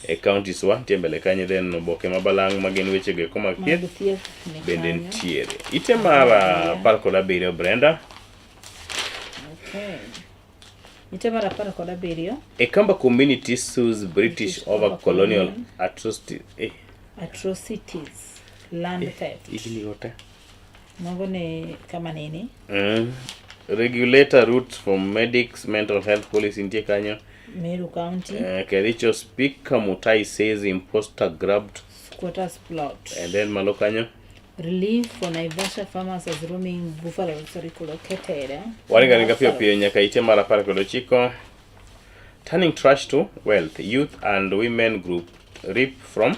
e counties wa tiembele kanyo den boke mabalang magen weche go koma thieth bende ntiere ite mara par koda biro Brenda. Itemara para koda biriyo. A Kamba community sues British over colonial atrocities. Land theft. Mungu ni kama nini? Regulator routes for medics mental health policy ntie kanyo. Meru County. Kericho Speaker Mutai says imposter grabbed Squatters plot. and then Malokanyo. Relief for Naivasha farmers as roaming buffalo relocated. Waringa pio nyaka ite mara par kod ochiko. Turning trash to wealth, youth and women group reap from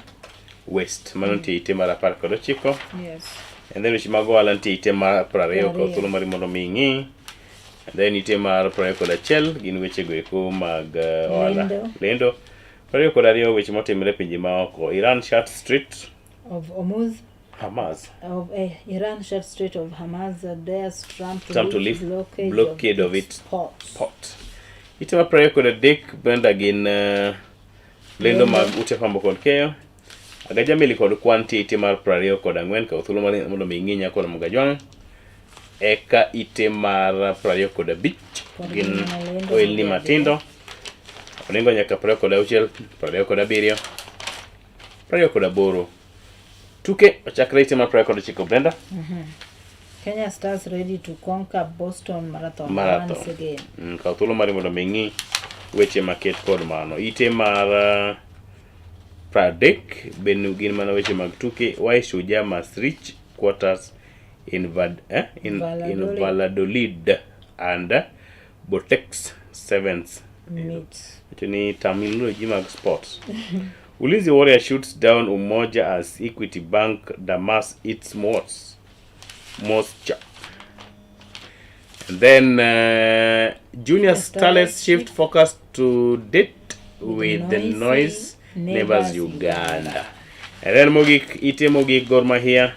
waste. Manonti ite mara par kod ochiko. Yes. And then Shimago alanti ite mara prario ko tulu mari mondo mingi. And then ite mara prario kod achiel gin weche go eko mag lendo. Prario kod ariyo weche motimre pinje maoko. Iran shut street Of Hormuz. Hamas. Of Iran shut Strait of Hamas dares Trump to lift blockade of its port. Itema prayer kod adek benda gin lendo mag ute famo kod keyo. Agaja mili kod kwanti ite mar prario kod ang'wen ka uthulo mondo minginya kod mugajwang. Eka ite mar prario kod abich gin oil ni matindo. Oningo nyaka prario kod auchiel, prario kod abiriyo, prario kod aboro. Tuke ochakre ite mar prario kod chiko Brenda. Kenya Stars ready to conquer Boston Marathon once again. Ka uthulo mari mondo mingi weche maket kod mano. Ite mar pradek benu gin mana weche mag tuke. Why Shujaa must reach quarters in Valladolid and Botex Sevens. Ni terminology mag sports. Ulinzi Warrior shoots down Umoja as Equity Bank Damas its most. And then Junior Starlets shift focus to date with the noise neighbors Uganda. And then Mogik Gor Mahia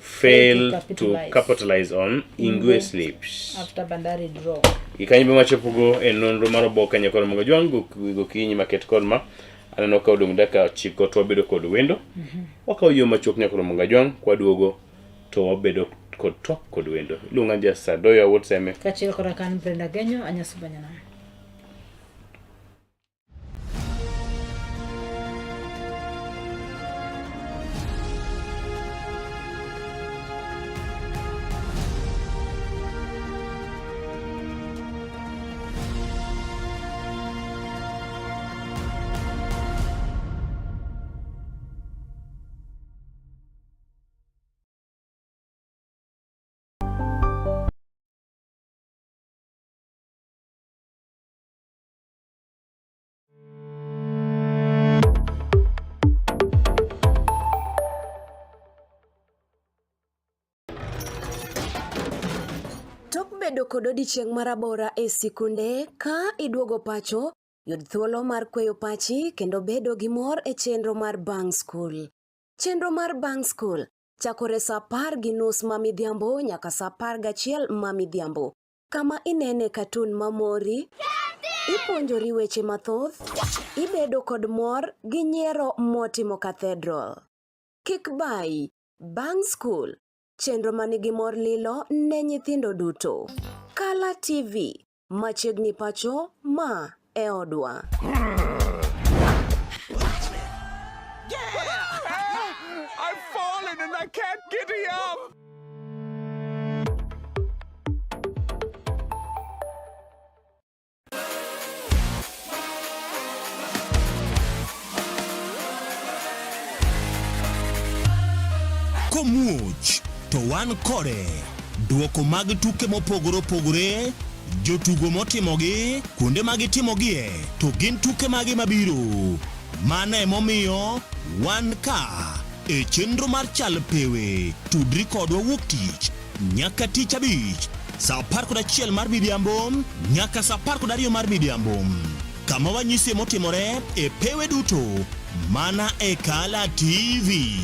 failed to capitalize on Ingwe slips after Bandari draw. Ikanyibe machopugo enonro marobo kanya kod mogajwangu gokinyi maket kod ma aneno ka odong daka chiko to bedo kod wendo. Waka yo machok nya kod mogajwang kwa duogo to bedo kod top kod wendo. Lunga dia sadoya wotseme. Kachil kora kan Brenda Genyo anyasubanyana. Bedo kod odiochieng' marabora e sikunde ka iduogo pacho, yud thuolo mar kweyo pachi kendo bedo gi mor e chenro mar Bang School. Chenro mar Bang School chakore sa 10:30 mamidhiambo nyaka sa 11 mamidhiambo. Kama inene katun mamori, ipuonjori weche mathoth, ibedo kod mor gi nyiero motimo Cathedral. Kik bai, Bang School. Chenro manigi mor lilo ne nyithindo duto. Kala TV, machiegni pacho ma e odwa. I've fallen and I can't get up. Komuch to wan kode duoko mag tuke mopogore opogore, jotugo motimogi, kuonde magitimogie, to gin tuke magi mabiro. Mano emomiyo wan ka e chenro mar chal pewe. Tudri kodwa wuok tich nyaka tich abich sa 11 mar midhiambo nyaka sa 12 mar midhiambo. Kama wanyisi motimore e pewe duto mana e Kala TV.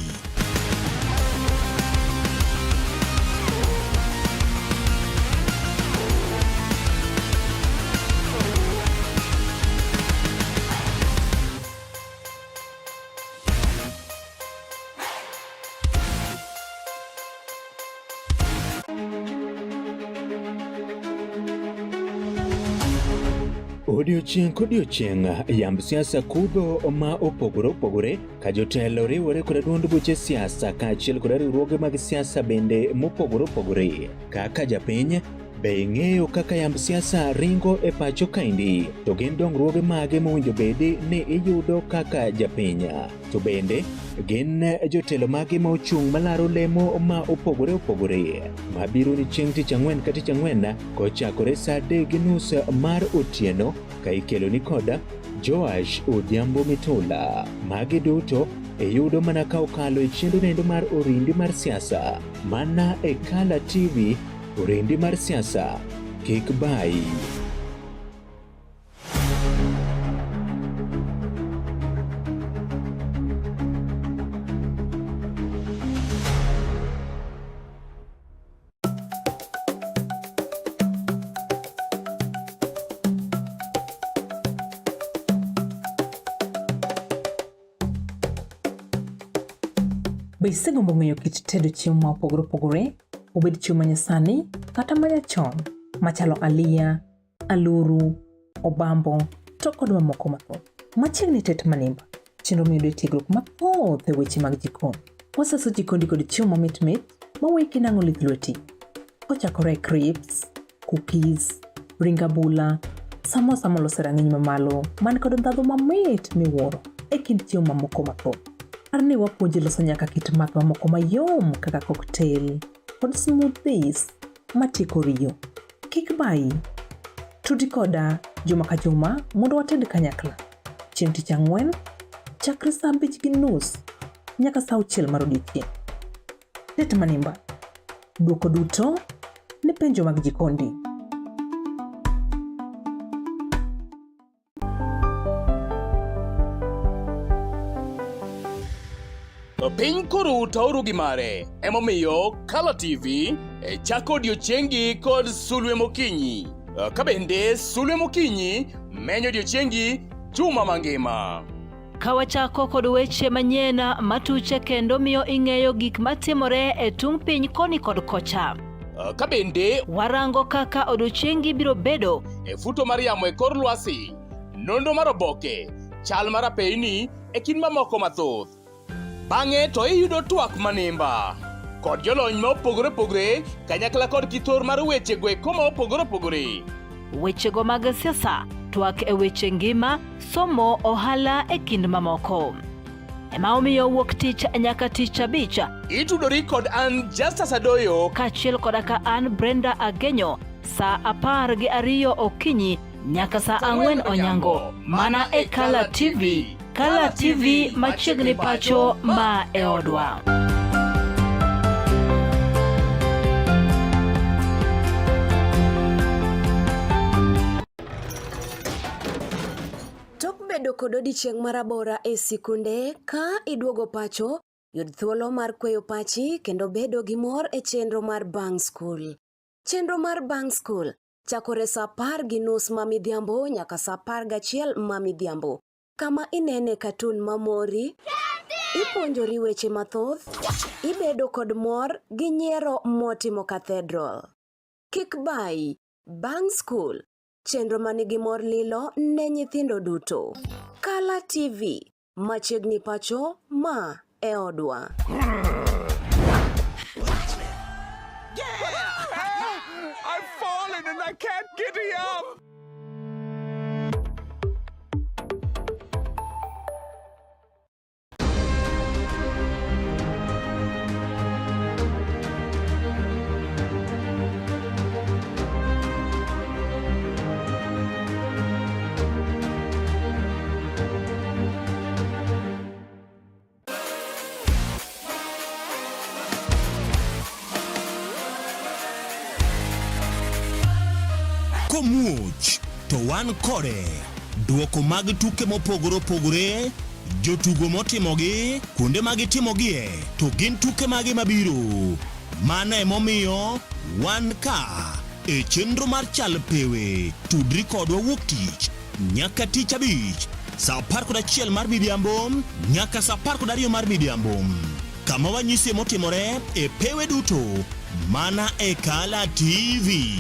Odiochieng' kodiochieng' yamb siasa kudho ma opogore opogore ka jotelo riwore kod duond buche siasa kaachiel kod riwruoge mag siasa bende mopogore opogore. Kaka japiny, Be ing'eyo kaka yamb siasa ringo e pacho kaendi? To gin dongruoge mage mowinjo bedi ni iyudo kaka japiny? To bende gin jotelo mage ma ochung' malaro lemo ma opogore opogore mabiro ni chieng' tich ang'wen ka tich ang'wen kochakore sa 3:30 mar otieno ka ikelo ni koda Joash Odhiambo Mitula. Magi duto iyudo mana ka okalo e chenro nendo mar orindi mar siasa mana e Kala TV. Orindi mar siasa kik bai. Be isegombo ng'eyo kit tedo chiemo ma opogore opogore, obed chiemo manyasani kata manyachon, machalo aliya, aluru, obambo, to kod mamoko mathoth. Machiegni tet manimba, chenro miyudo tiegruok mathoth e weche mag jikon. Waseso jikondi kod chiemo mamit mit mawiki nang'o lith lweti. Kochakore crepes, cookies, ring abula, samosa molose rang'iny mamalo man kod ndhadhu mamit miwuoro e kind chiemo mamoko mathoth. Arni wapuonji loso nyaka kit math mamoko mayom kaka cocktail kod smoothies matieko riyo. Kik bai, tudi koda juma ka juma mondo wated kanyakla. Chieng' tich ang'wen, chakre sa 5:30 nyaka sa 6 mar odiechieng'. Tet manimba, duoko duto ne penjo mag jikondi. Piny koro tauru gi mare, emomiyo Kala TV chako odiochiengi kod Sulwe Mokinyi. Ka bende Sulwe Mokinyi menyo odiochiengi juma mangima. Ka wachako kod weche manyien matuche kendo miyo ing'eyo gik matimore e tung' piny koni kod kocha. Ka bende warango kaka odiochiengi biro bedo e futo mar yamo e kor lwasi, nonro mar oboke, chal mar apeyni e kind mamoko mathoth. Bang'e to iyudo twak manimba kod jolony ma opogore opogore kanyakla kod kithor mar weche gweko ma opogore opogore. Wechego mag siasa, twak e weche ngima, somo, ohala e kind mamoko. Ema omiyo wuok tich nyaka tich abich itudori kod an Justus Adoyo kaachiel koda ka an Brenda Agenyo sa 12 okinyi nyaka sa 4 onyango mana e Kala TV. Kala TV machiegni pacho ma e odwa. Tok bedo kod odiochieng' marabora e sikunde ka iduogo pacho, yud thuolo mar kweyo pachi kendo bedo gi mor e chenro mar Bang School. Chenro mar Bang School chakore sa 10:30 ma midhiambo nyaka sa 11 ma midhiambo. Kama inene katun mamori, ipuonjori weche mathoth, ibedo kod mor gi nyiero motimo cathedral. Kik bai, Bang School, chenro manigi mor lilo ne nyithindo duto. Kala TV, machiegni pacho ma e odwa. I've fallen and I can't get up. Komuoch to wan kode duoko mag tuke mopogore opogore, jotugo motimogi, kuonde mag timogie, to gin tuke mage mabiro. Mano emomiyo wan ka e chenro mar chal pewe. Tudri kodwa wuok tich nyaka tich abich sa 11 mar midhiambo nyaka sa 12 mar midhiambo. Kama wanyisi motimore e pewe duto mana e Kala TV.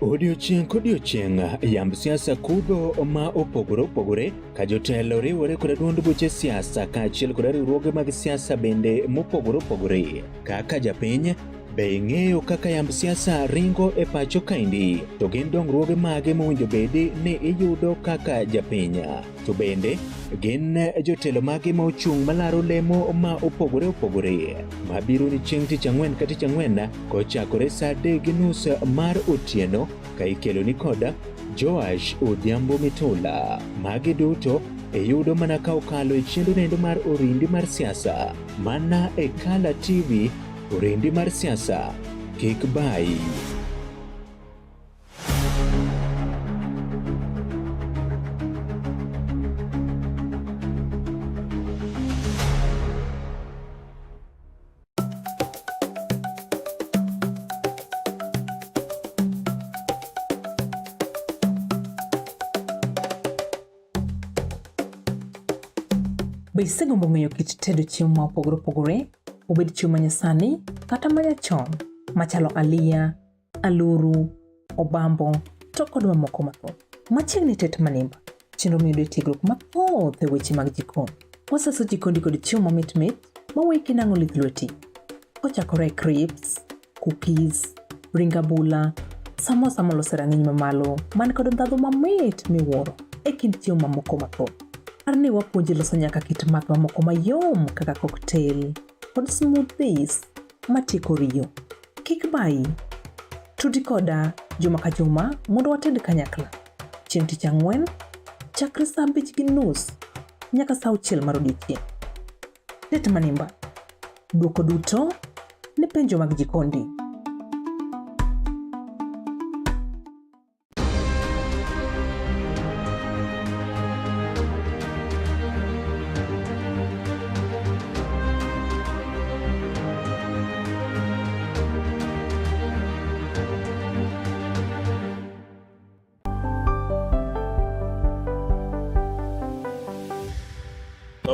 Odiochieng' kodiochieng' yamb siasa kudho ma opogore opogore ka jotelo riwore kod duond buche siasa kaachiel kod riwruoge mag siasa bende mopogore opogore. Kaka japiny, be ing'eyo kaka yamb siasa ringo e pacho kaendi? To gin dongruoge mage mowinjo bedi ni iyudo kaka japiny? To bende gin jotelo mage ma ochung' malaro lemo ma opogore opogore mabiro ni chieng' tich ang'wen ka tich ang'wen kochakore saa 3:30 mar otieno ka ikelo ni koda Joash Odhiambo Mitula. Magi duto iyudo mana ka okalo e chendo nendo mar orindi mar siasa mana e Kala TV. Orindi mar siasa kik bai. Be isegombo ng'eyo kit tedo chiemo ma opogore opogore, obed chiemo manyasani kata manyachon, machalo aliya, aluru, obambo, to kod mamoko mathoth. Machiegni tet manimba, chenro miyudo tiegruok mathoth e weche mag jikon. Waseso jikondi kod chiemo mamit mit maweki nang'o lith lweti. Kochakore crips, cookies, ring abula, samosa molose rang'iny mamalo man kod ndhadhu mamit miwuoro e kind chiemo mamoko mathoth. Arni wapuonji loso nyaka kit math mamoko mayom kaka cocktail kod smoothies matieko riyo. Kik bai, tudi koda juma ka juma mondo wated kanyakla. Chieng' tich ang'wen, chakre saa 5:30 nyaka saa 6 mar odiechieng'. Tet manimba, duoko duto ne penjo mag jikondi.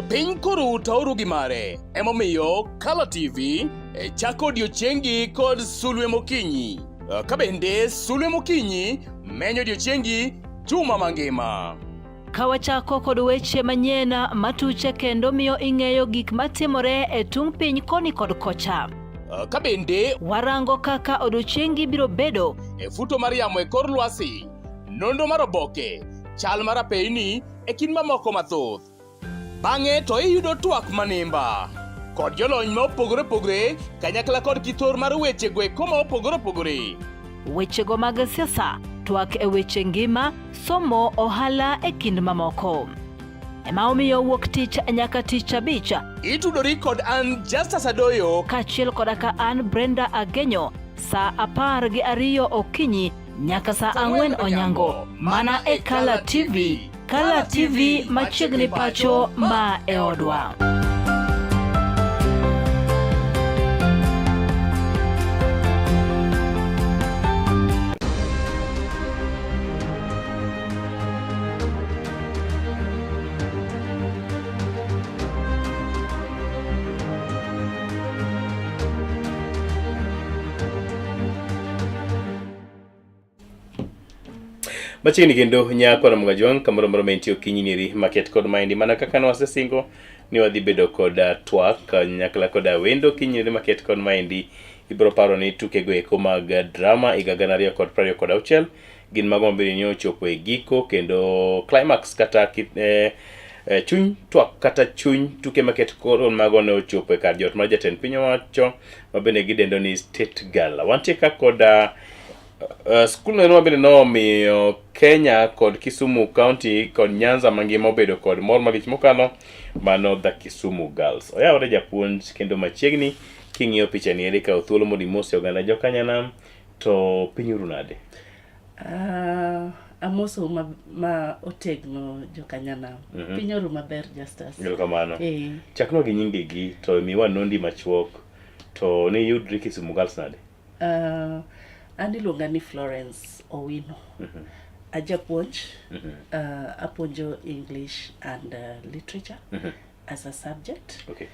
Piny koro tauru gi mare, emomiyo Kala TV chako odiochiengi kod Sulwe Mokinyi. Ka bende Sulwe Mokinyi menyo odiochiengi juma mangima. Ka wachako kod weche manyien matuche kendo miyo ing'eyo gik matimore e tung piny koni kod kocha. Ka bende Warango kaka odiochiengi biro bedo e futo mar yamo e kor lwasi, nondo mar oboke, chal mar apeyni e kind mamoko mathoth. Bang'e to iyudo twak manimba kod jolony ma opogore opogore kanyakla kod kithor mar weche gweko ma opogore opogore. wechego mag siasa, twak e weche ngima, somo, ohala e kind mamoko. Ema omiyo wuok tich nyaka tich abich Itudori kod an Justus Adoyo kaachiel koda ka an Brenda Agenyo saa 12 okinyi nyaka saa 4 onyango mana e Kala TV. Kala TV machiegni pacho ma e odwa. Machiegni kendo nyako na mgajwang kamoro moro mentio kinyiniri market kod maindi mana kaka nwase singo ni wadhi bedo kod twak nyakla kod wendo kinyiniri market kod maindi ibro paro ni tuke go eko mag drama igaganario kod prario kod auchiel gin mago mabiri ni ochopo e giko kendo climax kata chuny twak kata chuny tuke market kod mago ne ochopo e kar jot mar jatend piny owacho mabende gidendo ni state gala wantieka kod skul no mabende nomiyo Kenya kod Kisumu County kod Nyanza mangima obedo kod mor malich mokalo mano the Kisumu Girls. Oyawore japuonj kendo machiegni king'iyo picha ni ere ka thuolo modi mosi oganda jokanyanam to pinyuru nade? Amoso ma otegno jokanyanam. Pinyoru maber Justus. Erokamano. Chakno gi nyingegi to miwa nondi machuok to ne yudri Kisumu Girls nade? Ani luonga ni Florence Owino. Ajapuonj, apuonjo English and literature as a subject. Okay.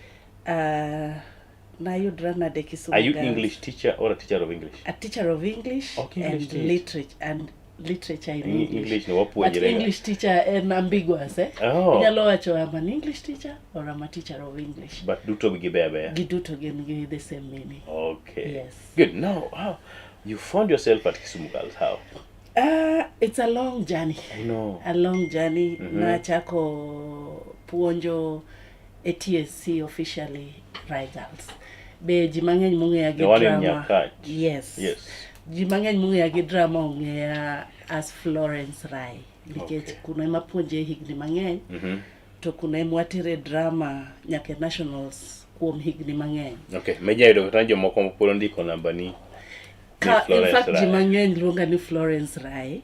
Na yudra nade Kisumu Are you Girls. English teacher or a teacher of English? A teacher of English, Okay, English and literature in English. English no But wapuonjre. English teacher en ambiguous, eh? Oh. Inyalo wacho I'm an English teacher or I'm a teacher of English. But duto gibeya. Giduto gin the same meaning. Okay. Yes. Good. Now, how you found yourself at Kisumu Girls? How? It's a long journey. I know. A long journey. Nachako puonjo ATSC officially Rai Girls. Be ji mang'eny mong'eya gi The one in drama. Nyakach. Yes. Yes. Ji mang'eny mong'eya gi drama ong'eya as Florence Rai. Nikech Okay. kuna ema puonje higni mang'eny. To kuna ema watere drama nyaka nationals kuom higni mang'eny. Okay. Meja yudo kata jomoko mopolo ndiko namba ni. In fact, ji mang'eny luonga ni Florence Rai.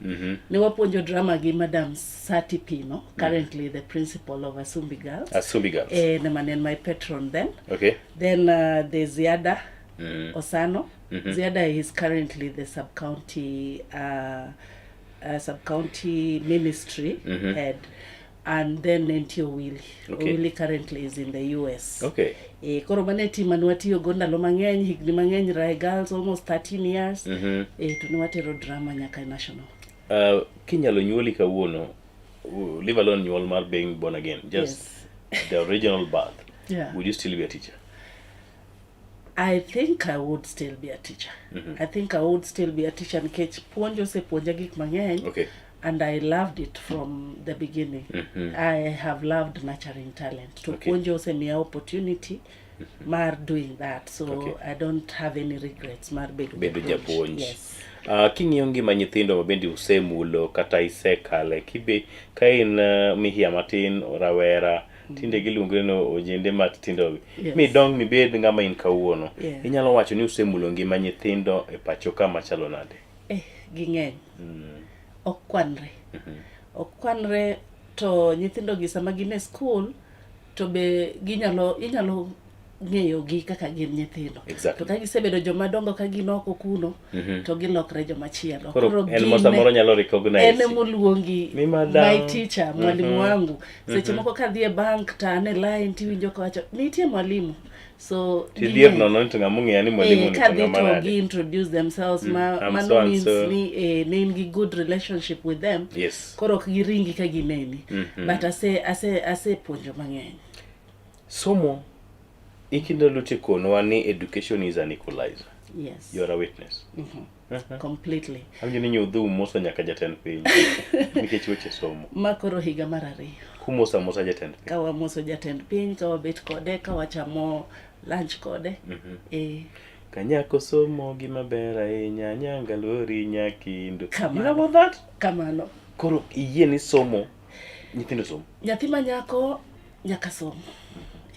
Ne wapuonjo drama gi Madam Sati Pino, currently the principal of Asumbi Girls. Asumbi Girls. Ne man my patron then. Okay. Then there's Ziada Osano. Ziada is currently the sub-county ministry head. And then Nentio Willie. Okay. Willie currently is in the US. Okay. Koro mane tima nwatiyo go ndalo mang'eny, higni mang'eny, Rai Girls almost 13 years. To nwatero drama nyaka national. Kinyalo nyuoli kawuono, leave alone nyuol mar being born again, just the original birth. Yeah. Would you still be a teacher? I think I would still be a teacher. I think I would still be a teacher nikech puonjo se puonja gik mang'eny. Okay. And I loved it from the beginning. I have loved nurturing talent. To puonjo se miya opportunity mar doing that. So I don't have any regrets mar bedo japuonj. Yes. King'iyo ngima nyithindo mabende usemulo kata isekale kibe ka in mihia matin rawera tinde giluongre no ojende matindo mi dong mi bed ngama in kawuono inyalo wacho ni usemulo ngima nyithindo e pacho ka machalo nade? Ging'eny. Okwanre to nyithindo gi sama gin e school to be inyalo ng'eyo gi kaka gin nyithindo. Exactly. To ka gisebedo joma dongo ka gin oko kuno to gilokre joma chielo. Koro en mosamoro nyalo recognize. En moluongi my teacher, mwalimu wangu. Seche moko ka dhi e bank ta ne line tiwinjo ka wacho nitie mwalimu. So tidier no to ng'among'eya ni mwalimu ni ng'ama gi introduce themselves mano means ni gi good relationship with them. Yes. Koro ok giringi ka gineni. But ase puonjo mang'eny. Somo ikindo lute kono ni education is an equalizer. Yes. You are a witness. Completely. Hamje ni nyudhu moso nyaka jatend piny. Nikech weche somo. Makoro higa mar 2. Kumosa jatend piny. Kawa moso jatend piny, kawa bet kode, kawa chamo lunch kode. Kanyako somo gima ber ahinya nyangalori nyakindo. Kamano. You know about that? Kamano. Koro iyie ni somo nyithindo somo. Nyathi manyako nyaka somo.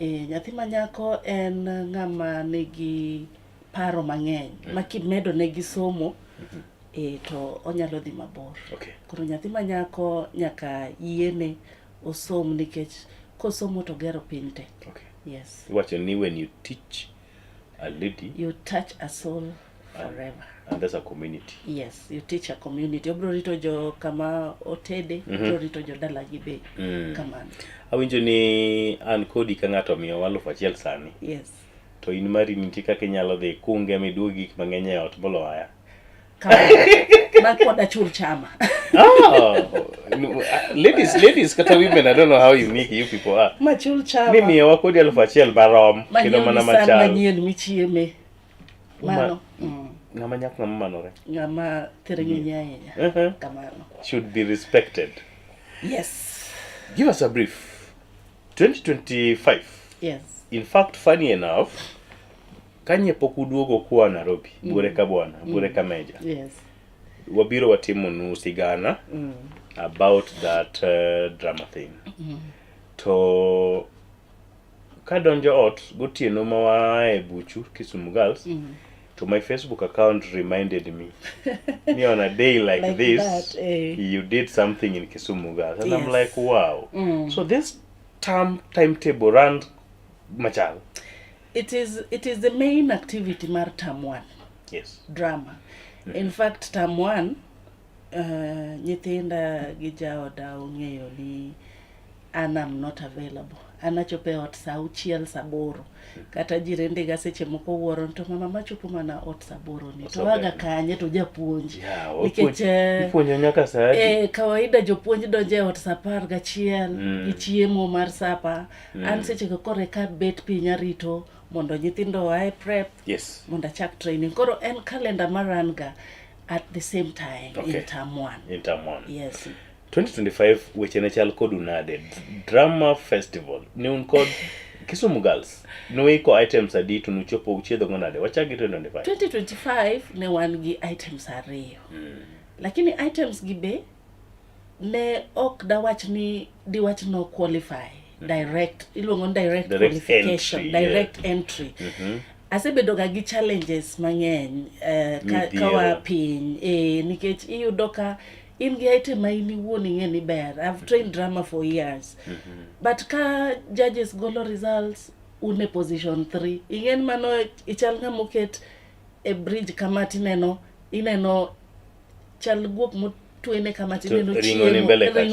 Nyathi manyako en ng'ama nigi paro mang'eny. Makimedo negi somo to onyalo dhi mabor. Okay. Koro nyathi manyako nyaka yiene osom nikech kosomo to gero piny te. Okay. Yes. Wacho ni when you teach a lady, you touch a soul forever. And that's a community. Yes, you teach a community. Obro rito jo kama otede, obro rito jo dala gi be kamano. Awinjo ni an kodi ka ng'ato miyo 1,000 sani. Yes. To in mari nitie kaka inyalo dhi kunge miduogi gik mang'eny e ot bolo aya. Ma koda chul chama. Ladies kata women, I don't know how unique you people are. Ma chul chama. Ni miyo wakodi 1,000 barom kendo mana machal. Manyien michieme. Mano. Ng'ama nyako ng'ama manore. Ng'ama tereng'eny ahinya. Kamano. Should be respected. Yes. Give us a brief. 2025. Yes. In fact, funny enough, kanye pokuduogo kwa Nairobi, bure ka bwana, bure ka meja. Yes. Wabiro watimo nu sigana about that drama thing. To kadonjo ot gotieno mawae buchu Kisumu Girls. To my Facebook account reminded me, on a day like this, you did something in Kisumu Girls. And I'm like, wow. So this timetable ran machal. It is the main activity mar term 1. Yes. Drama. In fact, term 1, nyithinda gi jaoda ong'eyo ni and I'm not available. Anachope ot sa uchiel saboro. Kata jirende ga seche moko wuoro to mama machopo mana ot saboro ni. To waga kanye to japuonj. Nikech ipuonjo nyaka saa kawaida jopuonj donje ot sapar gachiel gi chiemo mar sapa. An seche ko kore ka bet pinya rito mondo nyithindo ae prep. Yes. Mondo chak training. Koro en calendar maranga at the same time in term 1. In term 1. Yes. 2025 weche ne chal kod unade. Drama Festival. Ne un kod Kisumu Girls. No iko items adi to nuchopo uchiedho ngonade. Wachagi 2025. 2025 ne wan gi items ariyo. Lakini items gi be ne ok dawach ni diwach no qualify. Direct, iluongo direct qualification, entry, direct entry. Asebedo ga gi challenges mang'eny kawa piny nikech iyudo ka in gi item ma in iwuon ing'e ni ber. I've trained drama for years. But ka judges golo results une position 3 ing'en mano ichal ng'ama oket e bridge kama tineno chal guok motwene kama tineno ringo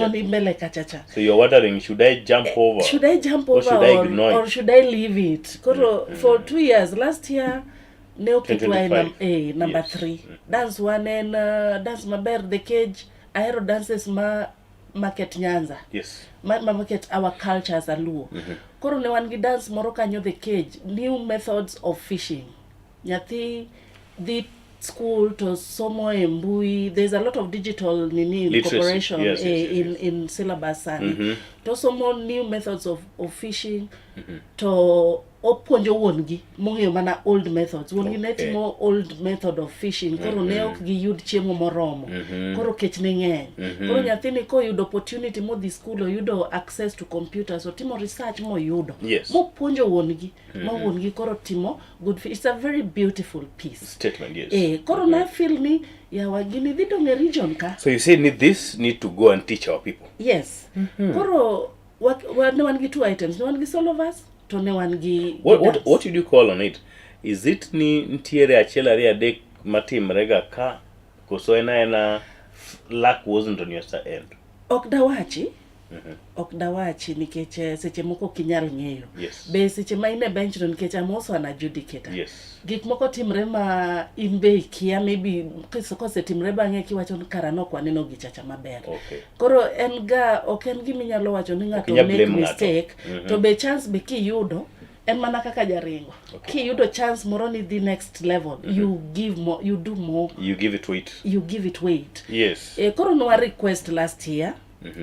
ni mbele kachacha. So you're wondering, should I jump over? Should I jump over or should I leave it? Koro for 2 years, last year ne okitwa number 3. Dance one and dance maber the cage. Aero dances market Nyanza. Yes. Market our culture as a Luo. Koro ne wan gi dance moro kanyo the cage. New methods of fishing. Nyathi the school to somo mbui. There's a lot of digital incorporation in syllabus. To somo new methods of fishing. To opuonjo wuongi mong'eyo mana old methods. Wuongi ne timo old method of fishing. Koro ne ok giyud chiemo moromo. Koro kech ne ng'eny. Koro nyathini ko yudo opportunity mo dhi school o yudo access to computers o timo research mo yudo. Mo puonjo wuongi. Mo wuongi koro timo good. It's a very beautiful piece. Statement, yes. Koro na feel ni yawa gini dhi donge region ka. So you say this need to go and teach our people. Yes. Koro ne wan gi 2 items. Ne wan gi Solovas. To ne wan gi what did you call on it? Is it ni ntiere achiel ariyo adek matimre ga ka koso ena luck wasn't on your end? Ok dawachi nikech seche moko kinyal ng'eyo. Be seche ma ine bench no nikech I'm also an adjudicator. Gik moko timre ma in be kia maybe kose timre bang'e kiwacho karano kwaneno gichacha maber. Koro en ga ok en gimi nyalo wacho ni ng'ato make mistake to be chance be kiyudo en mana kaka jaringo. Kiyudo chance moro ni the next level you give more, you do more, you give it weight. Yes. Koro no request last year.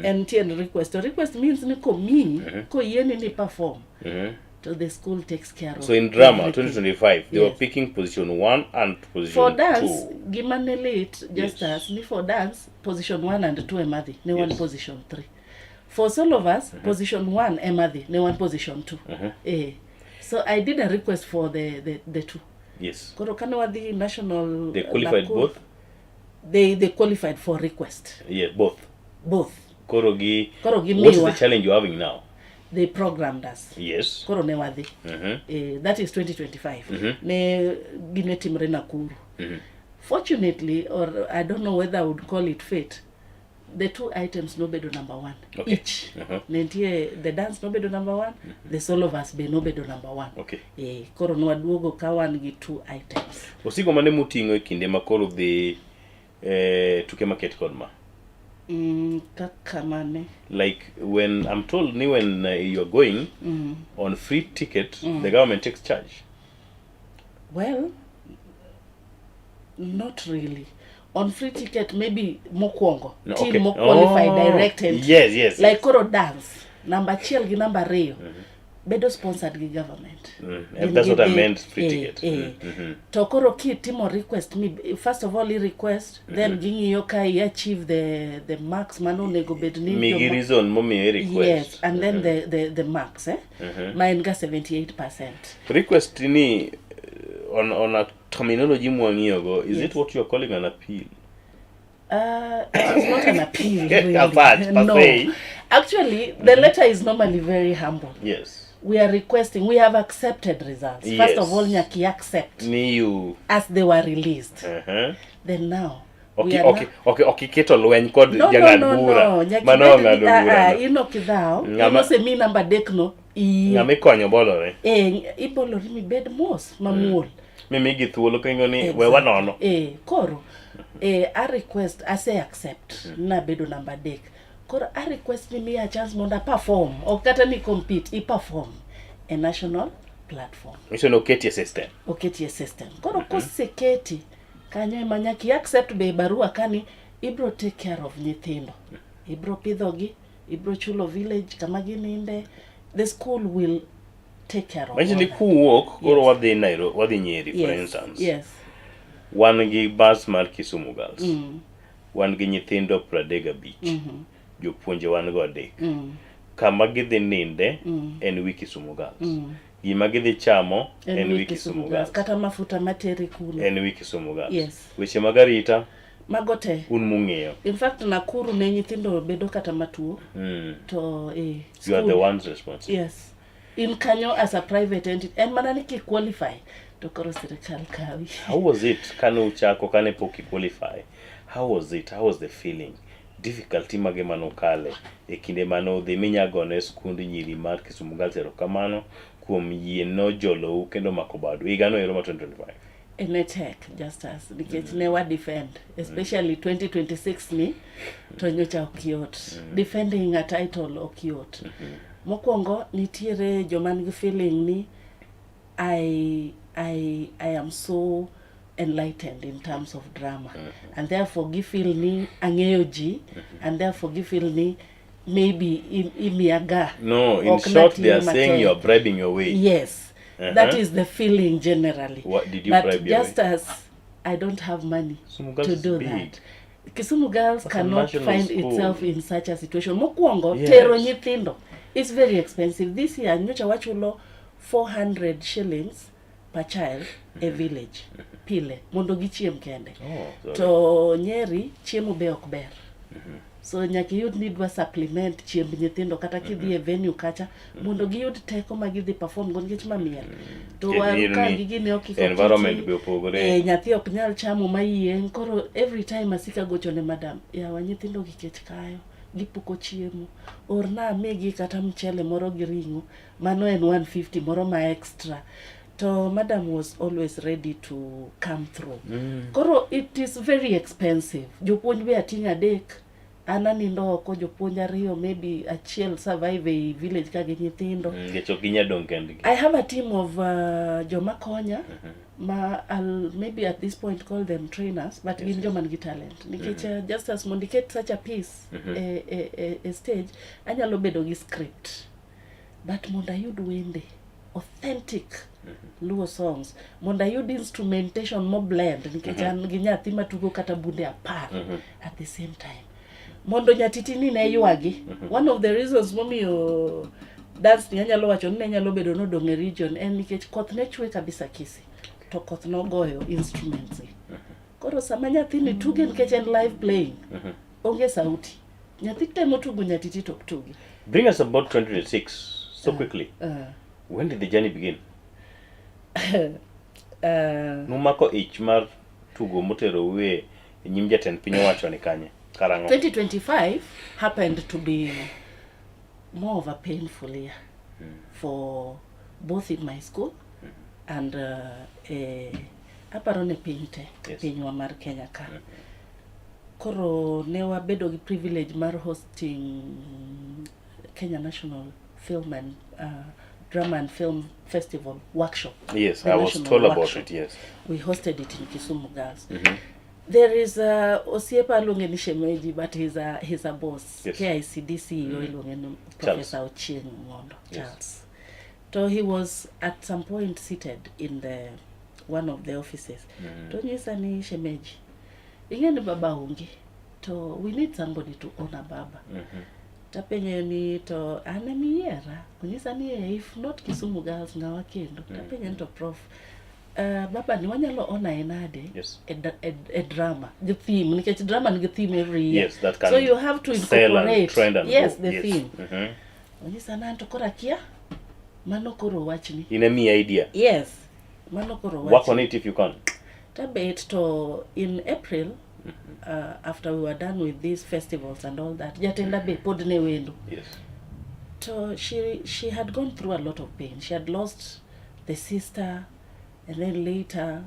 And request. Request means ni komi ko yeni ni perform. So the school takes care of. So in drama 2025 they were picking position 1 and position 2. For dance gimane late just as ni for dance position 1 and 2 emadi ne one position 3. For Solovas position 1 emadi ne one position 2. So I did a request for the 2. Yes. Koro kana wadi national they qualified both. They qualified for request. Yeah, both. Koro gi what is the challenge you're having now? They programmed us. Yes. Koro ne wadhi. That is 2025. Ne gine timre Nakuru. Fortunately, or I don't know whether I would call it fate, the 2 items no bedo number 1 each. Nentie the dance no bedo number 1, the Solovas be no bedo number 1. Koro no waduogo ka wan gi 2 items. Osigo mane mutingo kinde ma koro the tuke market kodma. Kakamane. Like when I'm told when you're going on free ticket, the government takes charge. Well, not really. On free ticket, maybe mokwongo. Team more qualified direct entry. Yes. Like Koro dance. Number chiel gi number reyo. Bedo sponsored gi government. That's what I meant, free ticket. To Koro ki timo request me first of all request then gingi yoka I achieve the marks mano nego bedni. Migi reason momi request. Yes, and then the marks mine ga 78%. Request ni on a terminology mwangiyogo, is it what you're calling an appeal? It is not an appeal. Really. No. Actually, the letter is normally very humble. Yes. We are requesting, we have accepted results. First of all, Nyaki accept you as they were released. Then now, Okay, keto lweny kod jang'ad bura. Mano ng'ado bura. Ino kidhao. Ino se mi namba dekno. Ng'ami konyo bolore. Ibolori mi bed mos mamuol. Mimi gi thuolo kengo ni we wanono. Koro I request I say accept na bedo namba dek. Koro I request ni mi a chance monda perform o kata ni compete perform a national platform. Iso no ketie system. Oketie system. Koro koseketi kanyo ema nyaki accept be barua kani ibro take care of nyithindo. Ibro pidhogi, ibro chulo village kama gininde. The school will take care of. Imagine kuwuok koro wadhi Nairobi, wadhi Nyeri for instance. Yes. Wan gi bus mar Kisumu Girls. Wan gi nyithindo 35. Jopuonje wan go 3. Kama gidhi ninde en wi Kisumu Girls. Gima gidhi chamo en wi Kisumu Girls. Kata mafuta materi kuno en wi Kisumu Girls. Yes. Weche magarita magote un mung'eyo. In fact Nakuru ne nyithindo bedo kata matuo. To you are the ones responsible. Yes. In kanyo as a private entity and mana ni qualify to koro sirikal kawi. How was it kane uchako kane pok qualify? How was it? How was the feeling? Difficulty mage manokale e kinde mano dhi minyagone skund nyiri mar Kisumu Girls erokamano kuom yie no jolou kendo mako badu igano ero ma 2025. In a tech just as because never defend especially 2026 ni to nyocha okiot defending a title okiot. Mokwongo nitiere joman gi feeling ni I am so enlightened in terms of drama and therefore give feel ni ang'eyo ji and therefore give feel ni maybe imiaga. No, in short they are saying you are bribing your way. Yes. That is the feeling generally. What did you but bribe your just way? As I don't have money to do that. Kisumu Girls cannot find school. itself in such a situation. Mokwongo tero nyithindo. It's very expensive. This year nyocha wachulo 400 shillings per child a village. Pile mondo gichiem kende. To Nyeri chiemo be ok ber. So nyaki yud nidwa supplement chiemb nyithindo kata kidhi e venue kacha mondo giyud teko ma gidhi perform go nikech mamiel. To waruka gigine okiko. Environment be opogore. Nyathi ok nyal chamo mayieng koro every time asika gocho ne madam ya wa nyithindo gikech kayo gipuko chiemo orna megi kata mchele moro gi ringo mano en 150 moro ma extra. To madam was always ready to come through. Koro it is very expensive. Jopuonj be atinga dek anani ndo ko jopuonj ariyo maybe achiel survive a village ka gi nyithindo. I have a team of joma konya ma I'll maybe at this point call them trainers but gin joma nigi talent nikech just as mondicate such a piece a stage anyalo bedo gi script but monda yud wende authentic Luo songs monda yud instrumentation mo blend nikech an gi nyathi matugo kata bunde apar at the same time mondo nyatitini ne ywagi. One of the reasons momiyo dance ni anyalo wacho ni nyalo bedo no dong e region en nikech koth ne chwe kabisa Kisi to koth no goyo instruments. Koro sama nyathi ni tuge nikech en live playing onge sauti nyathi temo tugo nyatiti tok tugi. Bring us about 2026 so quickly. When did the journey begin? Numako ich mar tugo motero we nyim jatend piny owacho ni kanye. 2025 happened to be more of a painful year for both in my school and aparone pinte pinywa mar Kenya ka. Koro ne wabedo gi privilege mar hosting Kenya National Film and Drama and Film Festival workshop. Yes, I was told about it, yes. We hosted it in Kisumu Girls. There is Osiepa Lungeni Shemeji, but he's a boss. Yes. KICDC Lungeni Professor Ochieng Mondo Charles. So he was at some point seated in one of the offices. To nyisa ni Shemeji. Ingeni baba ungi. To we need somebody to honor baba. Tapenye ni to anemiera. Kunyisa ni if not Kisumu Girls ngawa kendo. Tapenye ni to prof. Baba ni wanyalo ona enade a drama the theme nikech drama ni theme every year. Yes, that can so you have to incorporate trend and yes go. The theme onyisa na to kora kia mano koro wachni in a me idea. Yes, mano koro wachni work on it if you can. Tabet to in April after we were done with these festivals and all that, jatenda be pod ne wendo. Yes. So she had gone through a lot of pain. She had lost the sister, and then later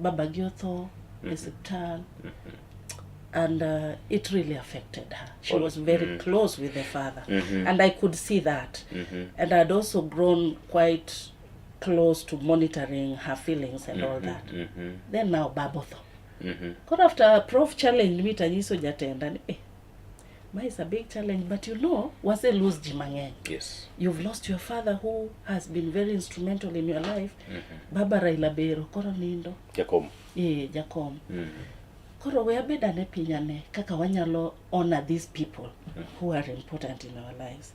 Baba Gyotho, Esiptal, and it really affected her. She was very close with the father, and I could see that. And I'd also grown quite close to monitoring her feelings and all that. Then now Babotho. Because after Prof challenged me, Tanyiso Jatenda, my is a big challenge, but you know, was a lose Jimangeng. Yes. You've lost your father who has been very instrumental in your life. Baba Raila Bero, Koro Nindo. Jacom. Yeah, Jacom. Koro we abeda ne pinyane, kaka wanyalo honor these people who are important in our lives.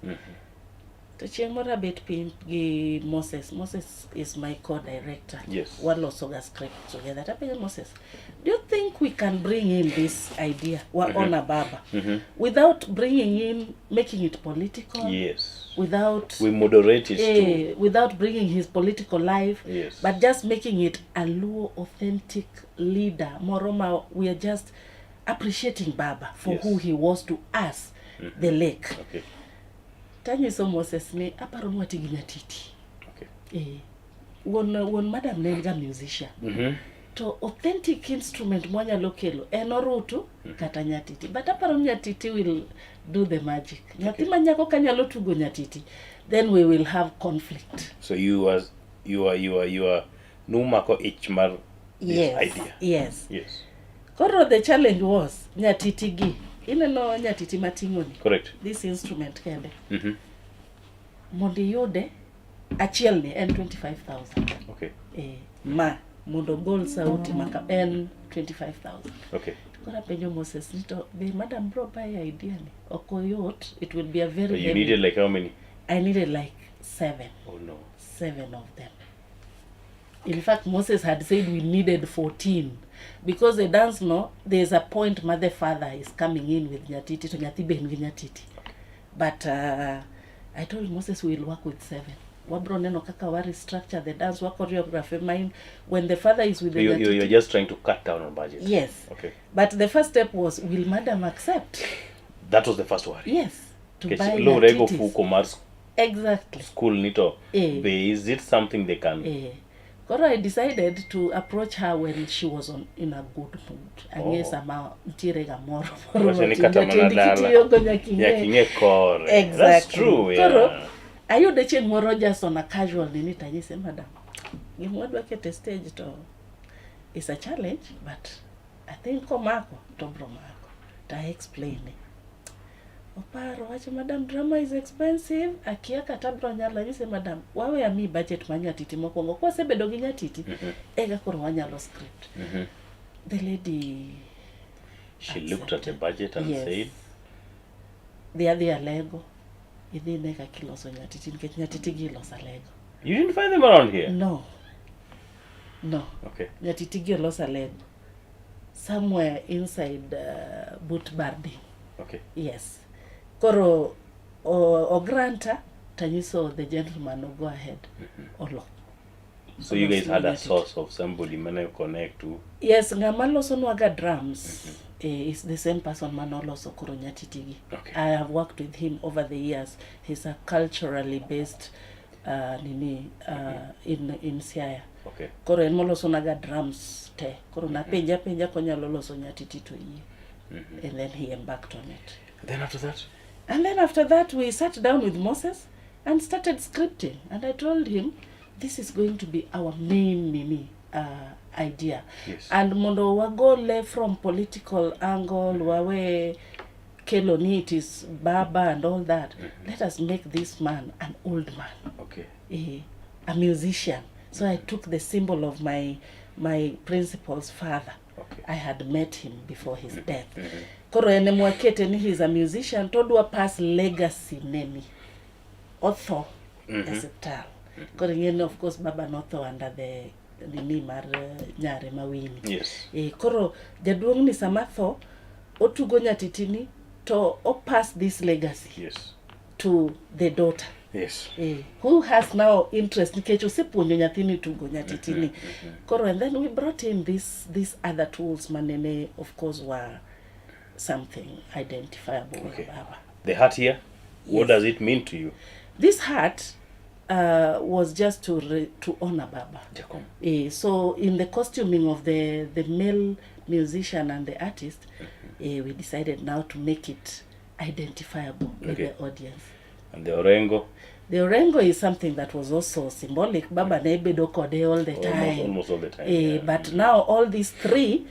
To chieng mora bet pin gi Moses. Moses is my co-director. Yes. Walosoga script together. Tapenye Moses, do you think we can bring in this idea, wa honor Baba, without bringing in, making it political? Yes. Without We moderate it too. without bringing his political life, Yes. but just making it a Luo authentic leader. Moroma, we are just appreciating Baba for who he was to us, the lake. Okay. Tanyiso Moses ni aparo mwati gi Nyatiti. Okay. Won madam nenga musician. To authentic instrument mwanyalo kelo en orutu kata Nyatiti. But aparo Nyatiti will do the magic. Nyathi manyako kanyalo tugo Nyatiti, then we will have conflict. So you are numako each mar this idea. Yes. Yes. Koro the challenge was Nyatiti gi. Ineno Nyatiti matingoni. Correct. This instrument kende. Mondi yude achiel ni en 25,000. Okay. Ma mondo gol sauti maka en 25,000. Okay. Kora penjo Moses nito be madam bro buy idea ni. Okoyot, it will be a very So you heavy. needed like how many? I needed like 7. Oh no. 7 of them. In fact, Moses had said we needed 14. Because the dance, no, there's a point mother father is coming in with Nyatiti to Nyatibe and Nyatiti. But I told Moses we'll work with 7. Wabro neno kaka wari structure the dance, wa choreography mine. When the father is with the Nyatiti. You're just trying to cut down on budget. Yes. Okay. But the first step was, will madam accept? That was the first worry. Yes. To buy Low rego Nyatitis. fuko mars Exactly. school nito. Is it something they can? Koro I decided to approach her when she was in a good mood. Ange sama ntire ga moro. Exactly. That's true. Yeah. Koro ayude chieng moro just on a casual ni tanyise madam. Gimwadwa kete stage to is a challenge, but I think komako to bromako. Ta explain it. Oparo wacho madam drama is expensive. Akia kata bro nyala ni se madam wawe ya mi budget ma Nyatiti mokwongo kwa sebedo gi Nyatiti ega koro wanyalo script. The lady She looked at the budget and said the other Lego idhi neka kiloso Nyatiti nikech Nyatiti gi loso Lego. You didn't find them around here? No. Okay. Nyatiti gi loso Lego somewhere inside boot barding. Okay. Yes. Koro o granta Tanyiso the gentleman will go ahead. Olo. So you guys had a source of somebody man you connect to? Yes, ngama loso nwaga drums. Is the same person manoloso koro Nyatiti gi. Okay. I have worked with him over the years. He's a culturally based in Siaya. Okay. Koro en moloso naga drums te. Koro na penja konyalo loso Nyatiti to yi. And then he embarked on it. And then after that, we sat down with Moses and started scripting. And I told him, this is going to be our main idea. Yes. And mondo wagole from political angle, wawe keloni, it is Baba and all that. Let us make this man an old man. Okay. A musician. So I took the symbol of my principal's father. Okay. I had met him before his death. Koro ene mwakete ni he's a musician, todwa pass legacy nemi. Otho Esiptal. Koro ngene of course Baba notho under the nini mar nyare mawini. Yes. Koro jaduong ni samatho otugo Nyatitini to o pass this legacy. Yes. To the daughter. Yes. Who has now interest nikech osepuonjo nyathini tugo nyatitini. Koro, and then we brought in these other tools manene, of course, were something identifiable with Baba. The hat here, what does it mean to you? This hat was just to honor Baba. So in the costuming of the male musician and the artist, we decided now to make it identifiable with the audience. And the orengo? The orengo is something that was also symbolic. Baba nebedo kode all the time. Almost all the time. But now all these three,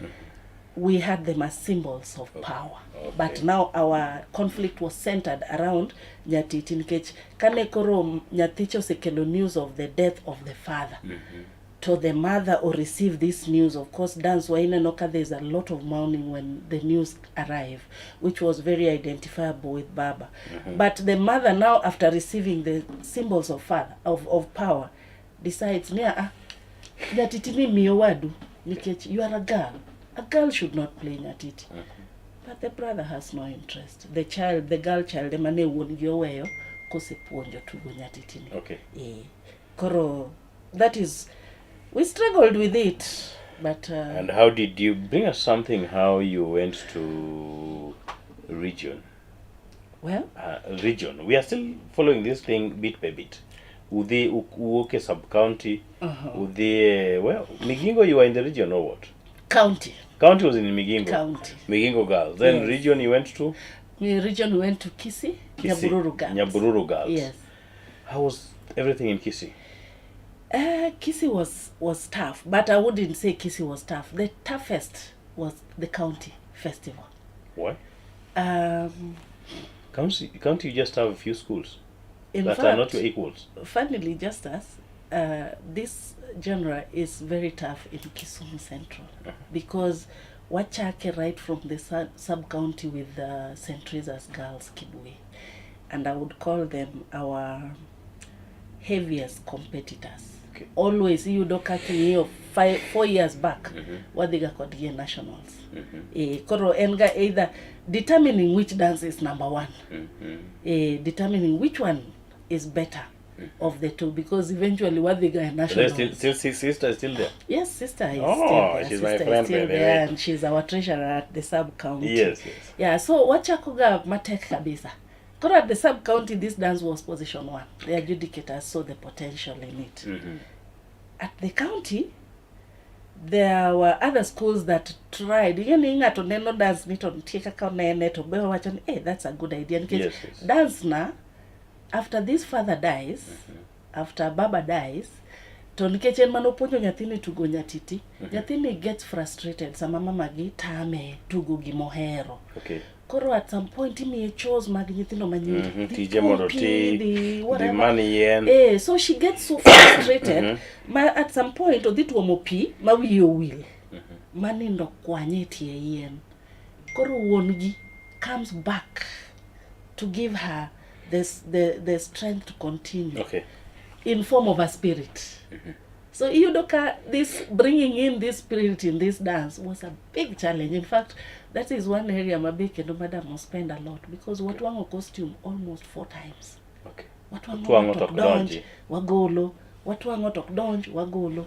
we had them as symbols of power. But now our conflict was centered around Nyatiti nikech kane koro Nyaticho sekelo news of the death of the father. To the mother or receive this news, of course, dance waina noka, there's a lot of mourning when the news arrived, which was very identifiable with Baba. But the mother now, after receiving the symbols of father of power, decides, Nyatiti ni miowadu, nikech you are a girl. A girl should not play Nyatiti. But the brother has no interest. The girl child, emane wuon gi oweyo kose puonjo tugo Nyatiti ni. Koro, that is, we struggled with it, but... and how did you bring us something, how you went to region? Well? Region. We are still following this thing bit by bit. Ude Uoke sub-county. Well, Migingo, you were in the region or what? County. County was in Migingo. County. Migingo girls. Then region you went to? The region we went to Kisii. Nyabururu girls. Nyabururu girls. Yes. How was everything in Kisii? Kisii was tough, but I wouldn't say Kisii was tough. The toughest was the county festival. Why? County you just have a few schools that are not your equals. Funnily, just as this genre is very tough in Kisumu Central because wachake right from the sub-county with the St. Teresa's girls Kibwe, and I would call them our heaviest competitors. Always you do kaki 4 years back wadiga kodie nationals. Koro enga either determining which dance is number one, determining which one is better of the two, because eventually wadiga nationals. So sister is still there? Yes, sister is still there. She's sister my friend, is still there, and she's our treasurer at the sub-county. Yes. Yeah, so wachakuga matek kabisa. At the sub-county, this dance was position 1. The adjudicators saw the potential in it. At the county, there were other schools that tried. That's a good idea. Yes. Dance na, after this father dies, after Baba dies, tonikechen manoponyo nyathini tugo Nyatiti. Nyathini gets frustrated. Sama mama gi tame tugo gi mohero. Koro at some point he chose mag nyithindo manyiri. The money yen. So she gets so frustrated. At some point odhitwo mopi ma wiyo wil. Manindo kwanye tie yen. Koro wuongi comes back to give her the strength to continue. In form of a spirit. So Iudoka, this bringing in this spirit in this dance was a big challenge. In fact, that is one area Mabeke and Madam must spend a lot, because what one costume almost 4 times. What one tok donge, wagolo, what one tok donge, wagolo,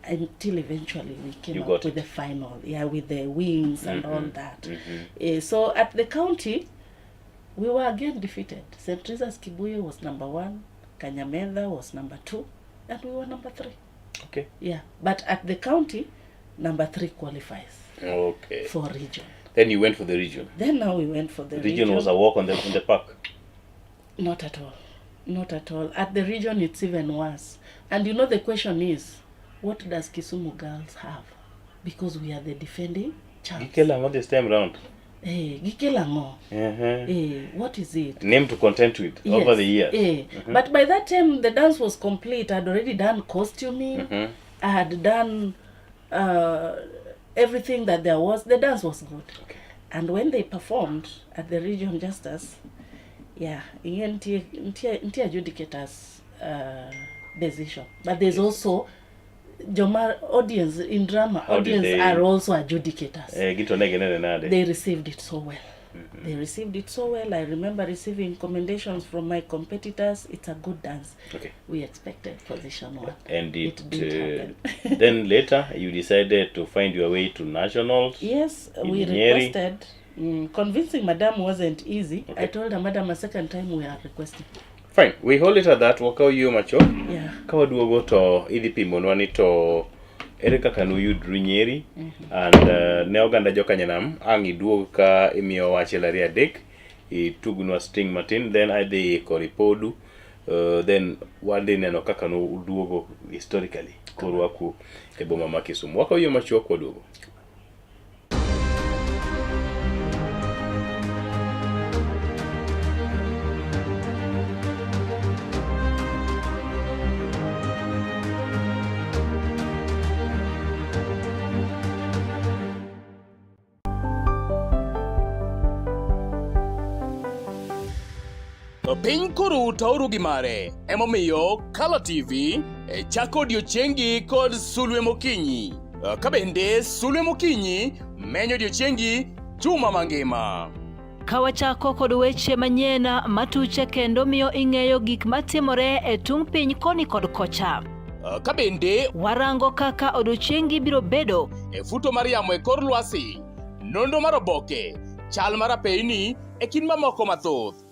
until eventually we came up with the final, with the wings and all that. So at the county, we were again defeated. St. Teresa's Kibuye was number 1, Kanyameda was number 2, and we were number 3. But at the county, number 3 qualifies for region. Then you went for the region. Then now we went for the region. Region was a walk in the park. Not at all. Not at all. At the region, it's even worse. And you know, the question is, what does Kisumu girls have? Because we are the defending champs. Gikelango this time round. Gikelango. What is it? Name to contend with over the years. But by that time, the dance was complete. I had already done costuming. I had done everything that there was. The dance was good. And when they performed at the region justice, inti adjudicators decision. But there's also audience in drama. Audience are also adjudicators. They received it so well. They received it so well. I remember receiving commendations from my competitors. It's a good dance. Okay. We expected position 1. And it didn't happen. Then later you decided to find your way to nationals. Yes, we Nyeri. requested. Convincing Madam wasn't easy. Okay. I told her, Madam, a second time we are requesting. Fine, we hold it at that. Wakaw yo macho. Yeah. Kawa duogo to idhi monwani to ere kaka nuyudru Nyeri and ne oganda joka nyanam ang iduog ka imiyo wachelari adek itugnwa sting matin then idhi koripodu then wadhi neno kaka nuduogo historically korwaku e boma ma Kisumu. Wakaw yo macho kwa duogo. Piny koro tauru gi mare emomiyo Kala TV chako odiochiengi kod Sulwe Mokinyi. Ka bende Sulwe Mokinyi menyo odiochiengi juma mangima. Kawachako kod weche manyien matuche kendo miyo ing'eyo gik matimore e tung piny koni kod kocha. Ka bende warango kaka odiochiengi biro bedo e futo mar yamo e kor lwasi, nonro mar oboke, chal mar apeyni e kind mamoko mathoth.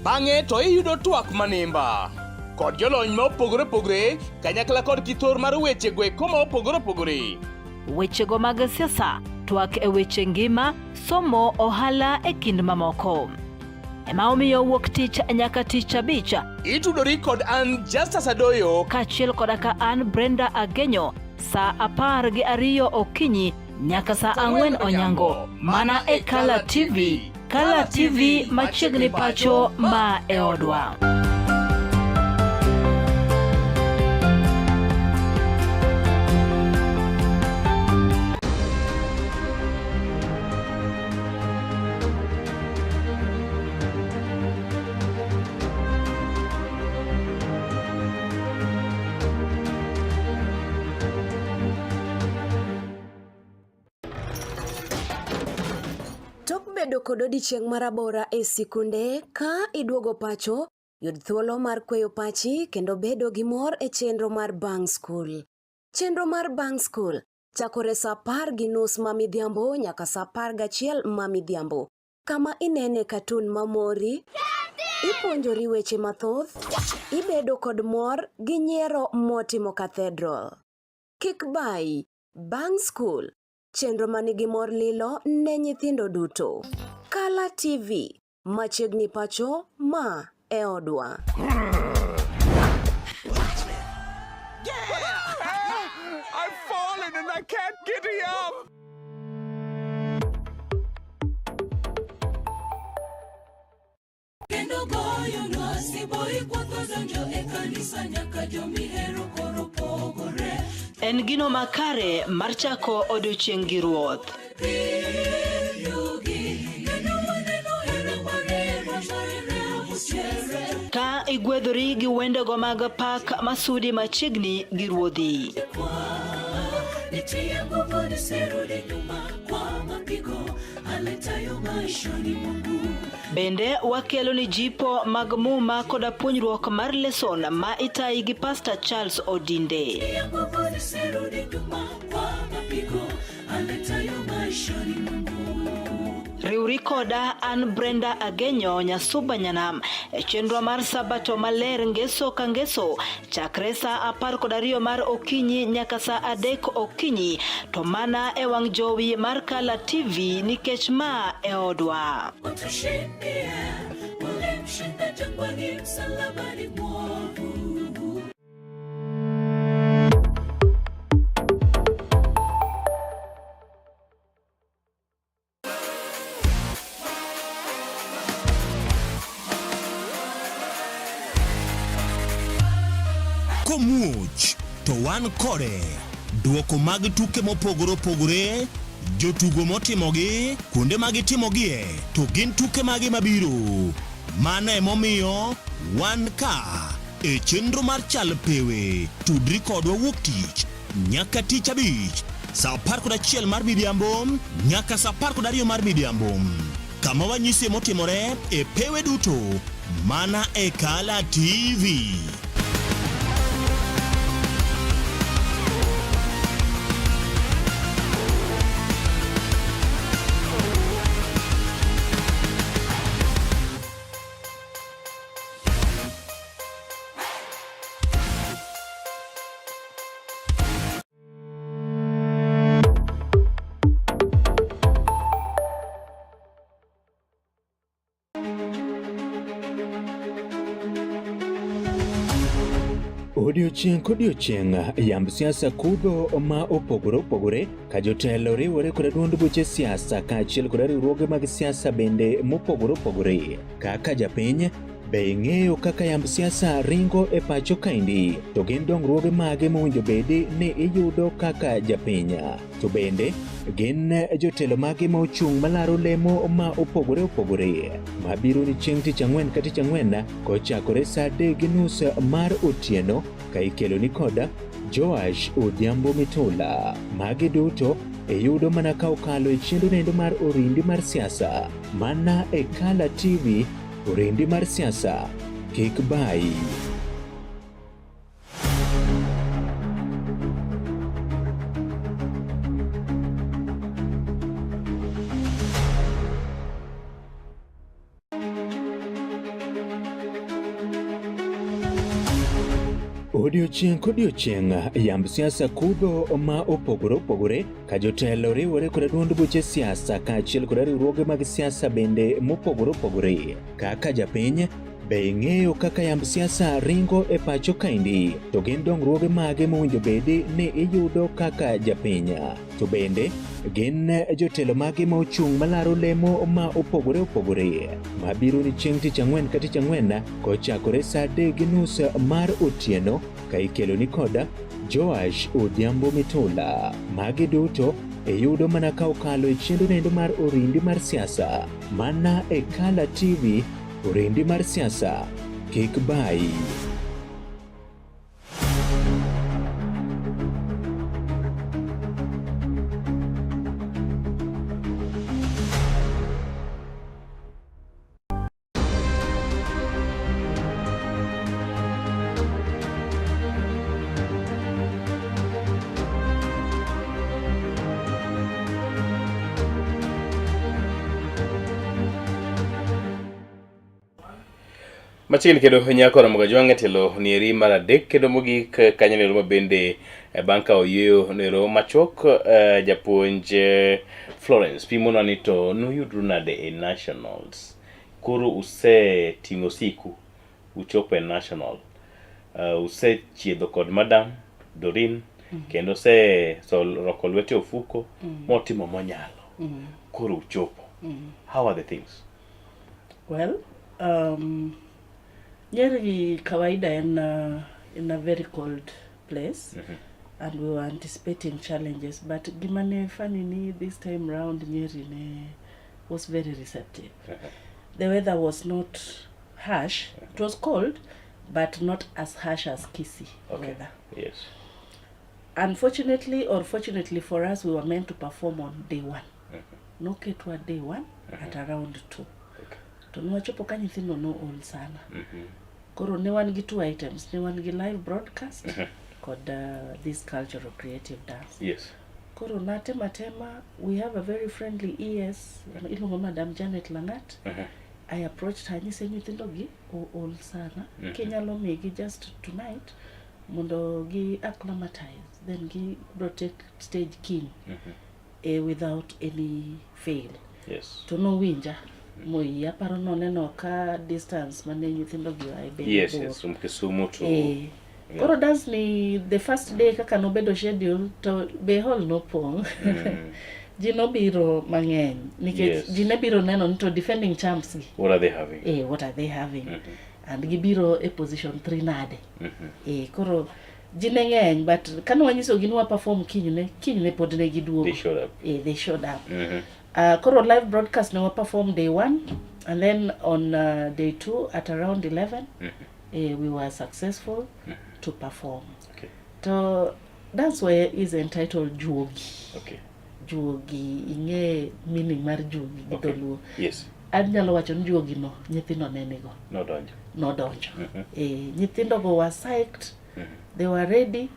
Bang'e to iyudo twak manimba kod jolony ma opogore opogore kanyakla kod kithor mar weche gweko ma opogore opogore. Wechego mag siasa, twak e weche ngima, somo, ohala e kind mamoko. Ema omiyo wuok tich nyaka tich abich itudori kod an Justus Adoyo kaachiel koda ka an Brenda Agenyo saa 12 okinyi nyaka saa 4 onyango mana e Kala TV. Kala TV machiegni pacho ma e odwa. Bedo kod odiochieng' marabora e sikunde ka iduogo pacho, yud thuolo mar kweyo pachi kendo bedo gi mor e chenro mar Bang School. Chenro mar Bang School chakore saa 10:30 mamidhiambo nyaka saa 11 mamidhiambo. Kama inene katun mamori, ipuonjori weche mathoth, ibedo kod mor gi nyiero motimo Cathedral. Kik bai, Bang School, chenro manigi mor lilo ne nyithindo duto. Kala TV, machiegni pacho ma e odwa. I've fallen and I can't get up. Kendo goyo lwasi boy kwatho donjo e kanisa nyaka jomihero koro pogore. En gino makare mar chako odiochieng' gi Ruoth. Ka igwedhori gi wendego mag pak masudi machiegni gi ruodhi. Bende wakelo ni jipo mag muma koda puonjruok mar lesson ma itayi gi Pastor Charles Odinde. Riuri koda an Brenda Agenyo Nyasuba Nyanam e chenro mar Sabato maler ngeso ka ngeso chakre saa 12 mar okinyi nyaka saa 3 okinyi to mana e wang' jowi mar Kala TV nikech ma e odwa. Komuoch to wan kode duoko mag tuke mopogore opogore, jotugo motimogi, kuonde magitimogie, to gin tuke magi mabiro. Mano emomiyo wan ka e chenro mar chal pewe tudri kodwa wuok tich nyaka tich abich saa 11 mar midhiambo nyaka saa 12 mar midhiambo. kama wanyisi motimore e pewe duto mana e Kala TV. Odiochieng' kodiochieng' yamb siasa kudho ma opogore opogore ka jotelo riwore kod duond buche siasa kaachiel kod riwruoge mag siasa bende mopogore opogore. Kaka japiny, be ing'eyo kaka yamb siasa ringo e pacho kaendi? To gin dongruoge mage mowinjo bedi ni iyudo kaka japiny? To bende gin jotelo mage ma ochung' malaro lemo ma opogore opogore mabiro ni chieng' tich ang'wen ka tich ang'wen kochakore saa 3:30 mar otieno ka ikelo ni koda Joash Odhiambo Mitula. Magi duto iyudo mana ka okalo e chendo nendo mar orindi mar siasa mana e Kala TV. Orindi mar siasa kik bai. Odiochieng' kodiochieng' yamb siasa kudho ma opogore opogore ka jotelo riwore kod duond buche siasa kaachiel kod riwruoge mag siasa bende mopogore opogore. Kaka japiny, be ing'eyo kaka yamb siasa ringo e pacho kaendi? To gin dongruoge mage mowinjo bedi ni iyudo kaka japiny? To bende gin jotelo mage ma ochung' malaro lemo ma opogore opogore mabiro ni chieng' tich ang'wen ka tich ang'wen kochakore saa 3:30 mar otieno ka ikelo ni koda Joash Odhiambo Mitula. Magi duto iyudo mana ka okalo e chendo nendo mar orindi mar siasa mana e Kala TV. Orindi mar siasa kik bai. Machiegni kendo nyako Ramogi Jwang'e telo nieri mar adek kendo mogik kanyo nero mabende bang' ka oyueyo nero machok japuonj Florence pimonwa ni to noyudru nade e nationals. Koro useting'o siku uchopo e national, usechiedho kod madam Doreen kendo roko lwete ofuko motimo monyalo. Koro uchopo. How are the things? Well, Nyeri kawaida in a very cold place, and we were anticipating challenges, but gimane funny ni this time round Nyeri was very receptive. The weather was not harsh. It was cold, but not as harsh as Kisii weather. Yes. Unfortunately or fortunately for us, we were meant to perform on day 1. No ketwa day 1 at around 2. To nwachopo ka nyithindo no ol sana. Koro ne wan gi 2 items. Ne wan gi live broadcast kod this cultural creative dance. Yes. Koro natema we have a very friendly ES, ilongo Madam Janet Langat. I approached her nyise nyithindo gi ol sana. Kinyalo migi just tonight mondo gi acclimatize, then gi protect stage keen without any fail. Yes. To no winja. Moi aparo no neno ka distance mane nyithindo gi ai be. Yes, from Kisumu to Koro dance ni the first day kaka nobedo schedule to be hall no pong. Ji no biro mang'eny nikech ji ne biro neno ni to defending champs gi. What are they having? What are they having? And gibiro e position 3 nade. Koro ji ne ng'eny, but kano wanyiso gi nwa perform kinyne pod ne giduogo. They showed up. They showed up. Koro live broadcast ne perform day 1, and then on day 2 at around 11 we were successful to perform. Okay. So that's why is entitled Juogi. Okay. juogi ing'e meaning mar juogi gi dholuo. Yes. Anyalo wacho ni juogi no nyithindo nenigo. Nodonjo. Nyithindo go were psyched. They were ready.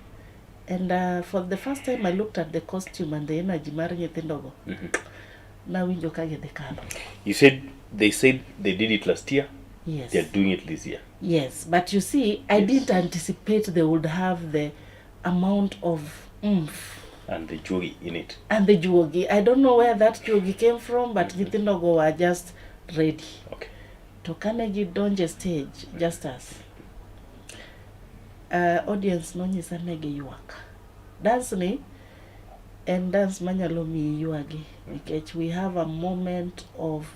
And for the first time I looked at the costume and the energy mar nyithindo go. Nawinjo ka gidhi kalo. You said they did it last year? Yes. They're doing it this year? Yes, but you see, I didn't anticipate they would have the amount of oomph. And the juogi in it. And the juogi. I don't know where that juogi came from, but nyithindo go were just ready. Okay. To Carnegie donje stage, just as. Audience no nyisa negi yuak. Dance ni, and dance manyalo mi yuagi. Because we have a moment of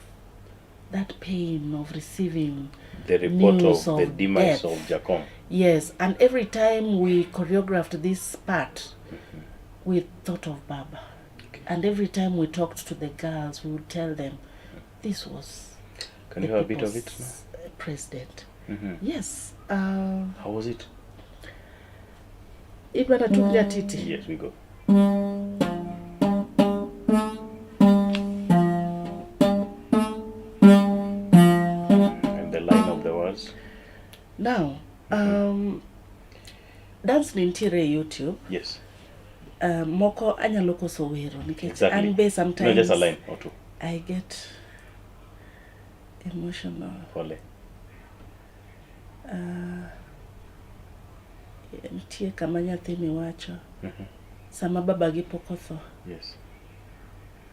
that pain of receiving the report news of the demise death. of Jacom. Yes, and every time we choreographed this part, we thought of Baba. Okay. And every time we talked to the girls, we would tell them, this was Can you have a bit of it now? President. Yes. How was it? Ibana tunya titi. Yes, we go. And the line of the words? Now, dance ni ntiere YouTube. Yes. Moko anyalo koso wero nikech Exactly. an be sometimes No, just a line or two. I get emotional. Pole. Nitie kama nyathi miwacho sama baba gi pok otho. Yes.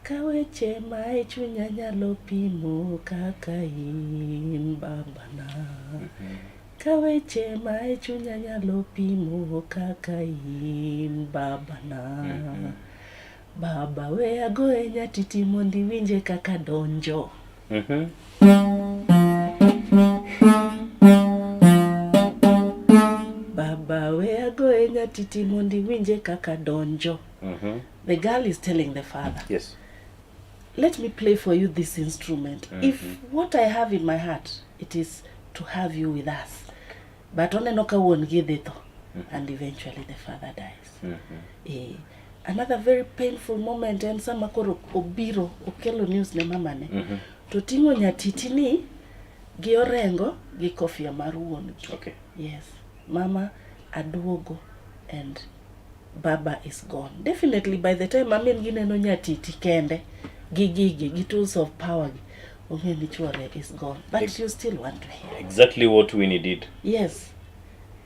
Ka weche ma e chunya nyalo pimo kaka in babana. Ka weche ma e chunya nyalo pimo kaka in babana. Baba we agoe nyatiti mondi winje kaka donjo. Baba we agoe nyatiti mondi winje kaka donjo. The girl is telling the father. Yes. Let me play for you this instrument. If what I have in my heart, it is to have you with us. But oneno ka wuon gi dhi tho. And eventually the father dies. Another very painful moment and sama koro obiro okelo news ne mamane. To tingo nyatiti ni gi orengo gi kofia mar wuon gi. Okay. Yes. Mama aduogo and Baba is gone. Definitely by the time amin gineno nyatiti kende gi tools of power ongeni chwore is gone. But you still want to hear. Exactly what Winnie did. Yes.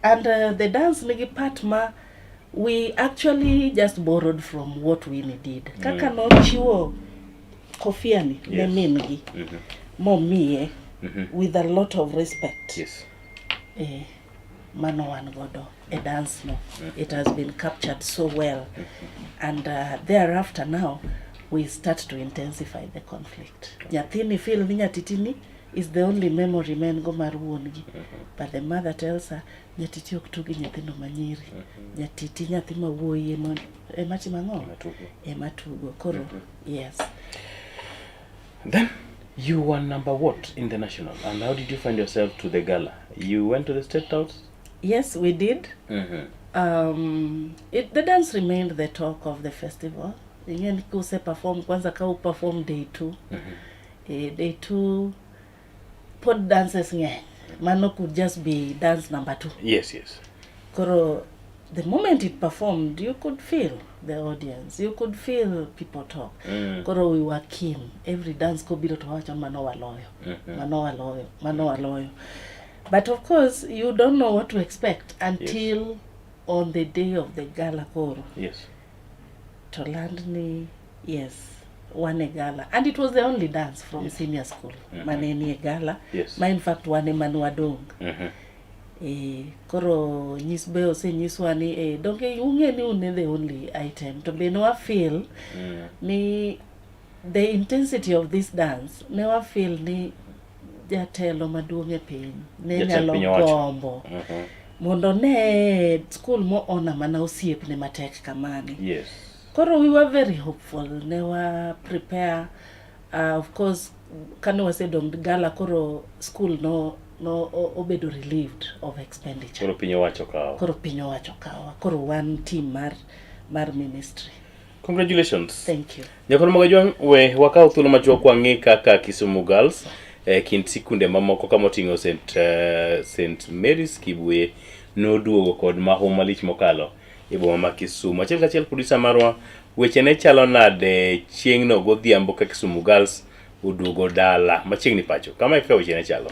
And the dance nigi part ma we actually just borrowed from what Winnie did. Kaka no chiwo kofia ni ne min gi. Momie with a lot of respect. Yes. Mano wan godo a dance no. It has been captured so well. And thereafter now we start to intensify the conflict. Nyathini feel ni nyatitini is the only memory men go mar wuon gi. But the mother tells her nyatiti ok tugi nyathindo manyiri. Nyatiti nyathi ma wuoyi ema mango. Ema tugo. Koro yes. Then you were number what in the national, and how did you find yourself to the gala? You went to the State House? Yes, we did. The dance remained the talk of the festival. Ingeni kuse perform kwanza ka perform day 2. Day 2 pod dances ng'eny. Mano could just be dance number 2. Yes, yes. Koro the moment it performed, you could feel the audience. You could feel people talk. Koro we were keen. Every dance ko biro to wacho mano waloyo. Mano waloyo. But of course, you don't know what to expect until on the day of the gala koro. Yes. To land ni, yes, one gala. And it was the only dance from senior school. Maneni gala. Yes. Ma in fact one manu adong. Koro nyisbe ose nyiswa ni donge unge ni une the only item. To be no I feel ni the intensity of this dance. Never feel ni jatelo maduong' e piny ne nyalo gombo mondo ne school mo ona mana osiep ne matek kamani. Yes. Koro we were very hopeful. Ne were prepare. Of course, kane wasedong gala koro school no obedo relieved of expenditure. Koro piny owacho kawa. Koro one team mar ministry. Congratulations. Thank you. Nyakon magajwang we wakao thuolo machuok wang'i kaka Kisumu Girls kind sikunde mamoko kamoting'o St Mary's Kibuye noduogo kod mahu malich mokalo e boma ma Kisumu. Achiel kachiel producer marwa weche ne chalo nade chieng' no godhiambo ka Kisumu Girls oduogo dala machiegni pacho. Kama e kaka weche ne chalo.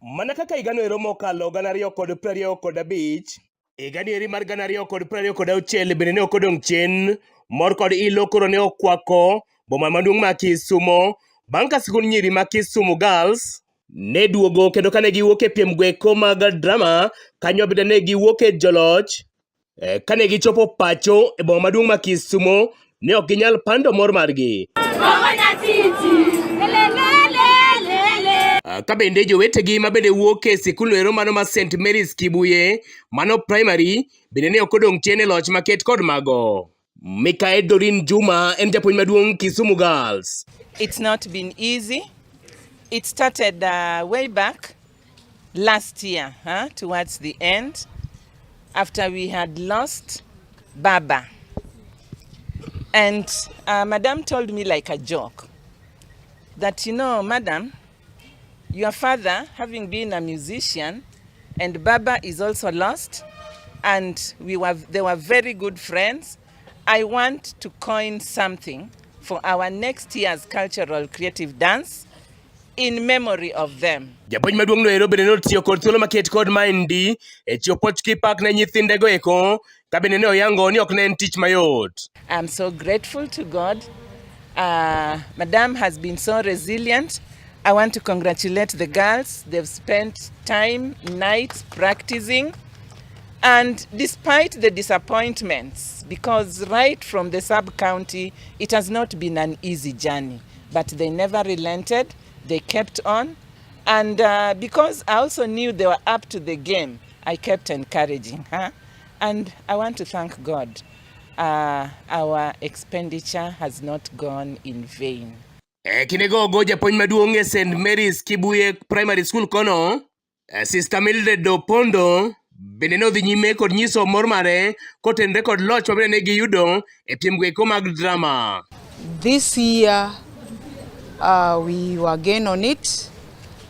Mana kaka higano ero mokalo 2025, higani eri mar 2026 bende ne okodong' chien, mor kod ilo koro ne okwako boma maduong' ma Kisumo bang' ka sikund nyiri ma Kisumu Girls ne duogo kendo kane giwuok e piem gweko mag drama kanyo bende ne giwuok e joloch. Kane gichopo pacho e boma maduong' ma Kisumo ne ok ginyal pando mor margi. Ka bende jowetegi ma bende wuok e sikul ero mano ma St Mary's Kibuye mano primary bende ne okodong' chien e loch maket kod mago. Mikael Dorin Juma en japuonj maduong' Kisumu Girls. It's not been easy. It started way back last year, towards the end, after we had lost Baba. And Madam told me like a joke that, you know, Madam, your father, having been a musician, and Baba is also lost, and they were very good friends. I want to coin something for our next year's cultural creative dance in memory of them. Japuonj maduong' no ero bende notiyo kod thuolo maket kod maendi e chiwo pochki pak ne nyithindego eko ka bende ne oyango ni ok ne en tich mayot. I'm so grateful to God. Madam has been so resilient. I want to congratulate the girls. They've spent time, nights practicing. And despite the disappointments, because right from the sub-county, it has not been an easy journey, but they never relented. They kept on. And because I also knew they were up to the game, I kept encouraging her. And I want to thank God. Our expenditure has not gone in vain. Kinego go japuonj maduong' e St Mary's Kibuye Primary School kono, Sister Mildred Opondo bende nodhi nyime kod nyiso mor mare kotenre kod loch mabende ne giyudo e piem gweko mag drama. This year we were again on it,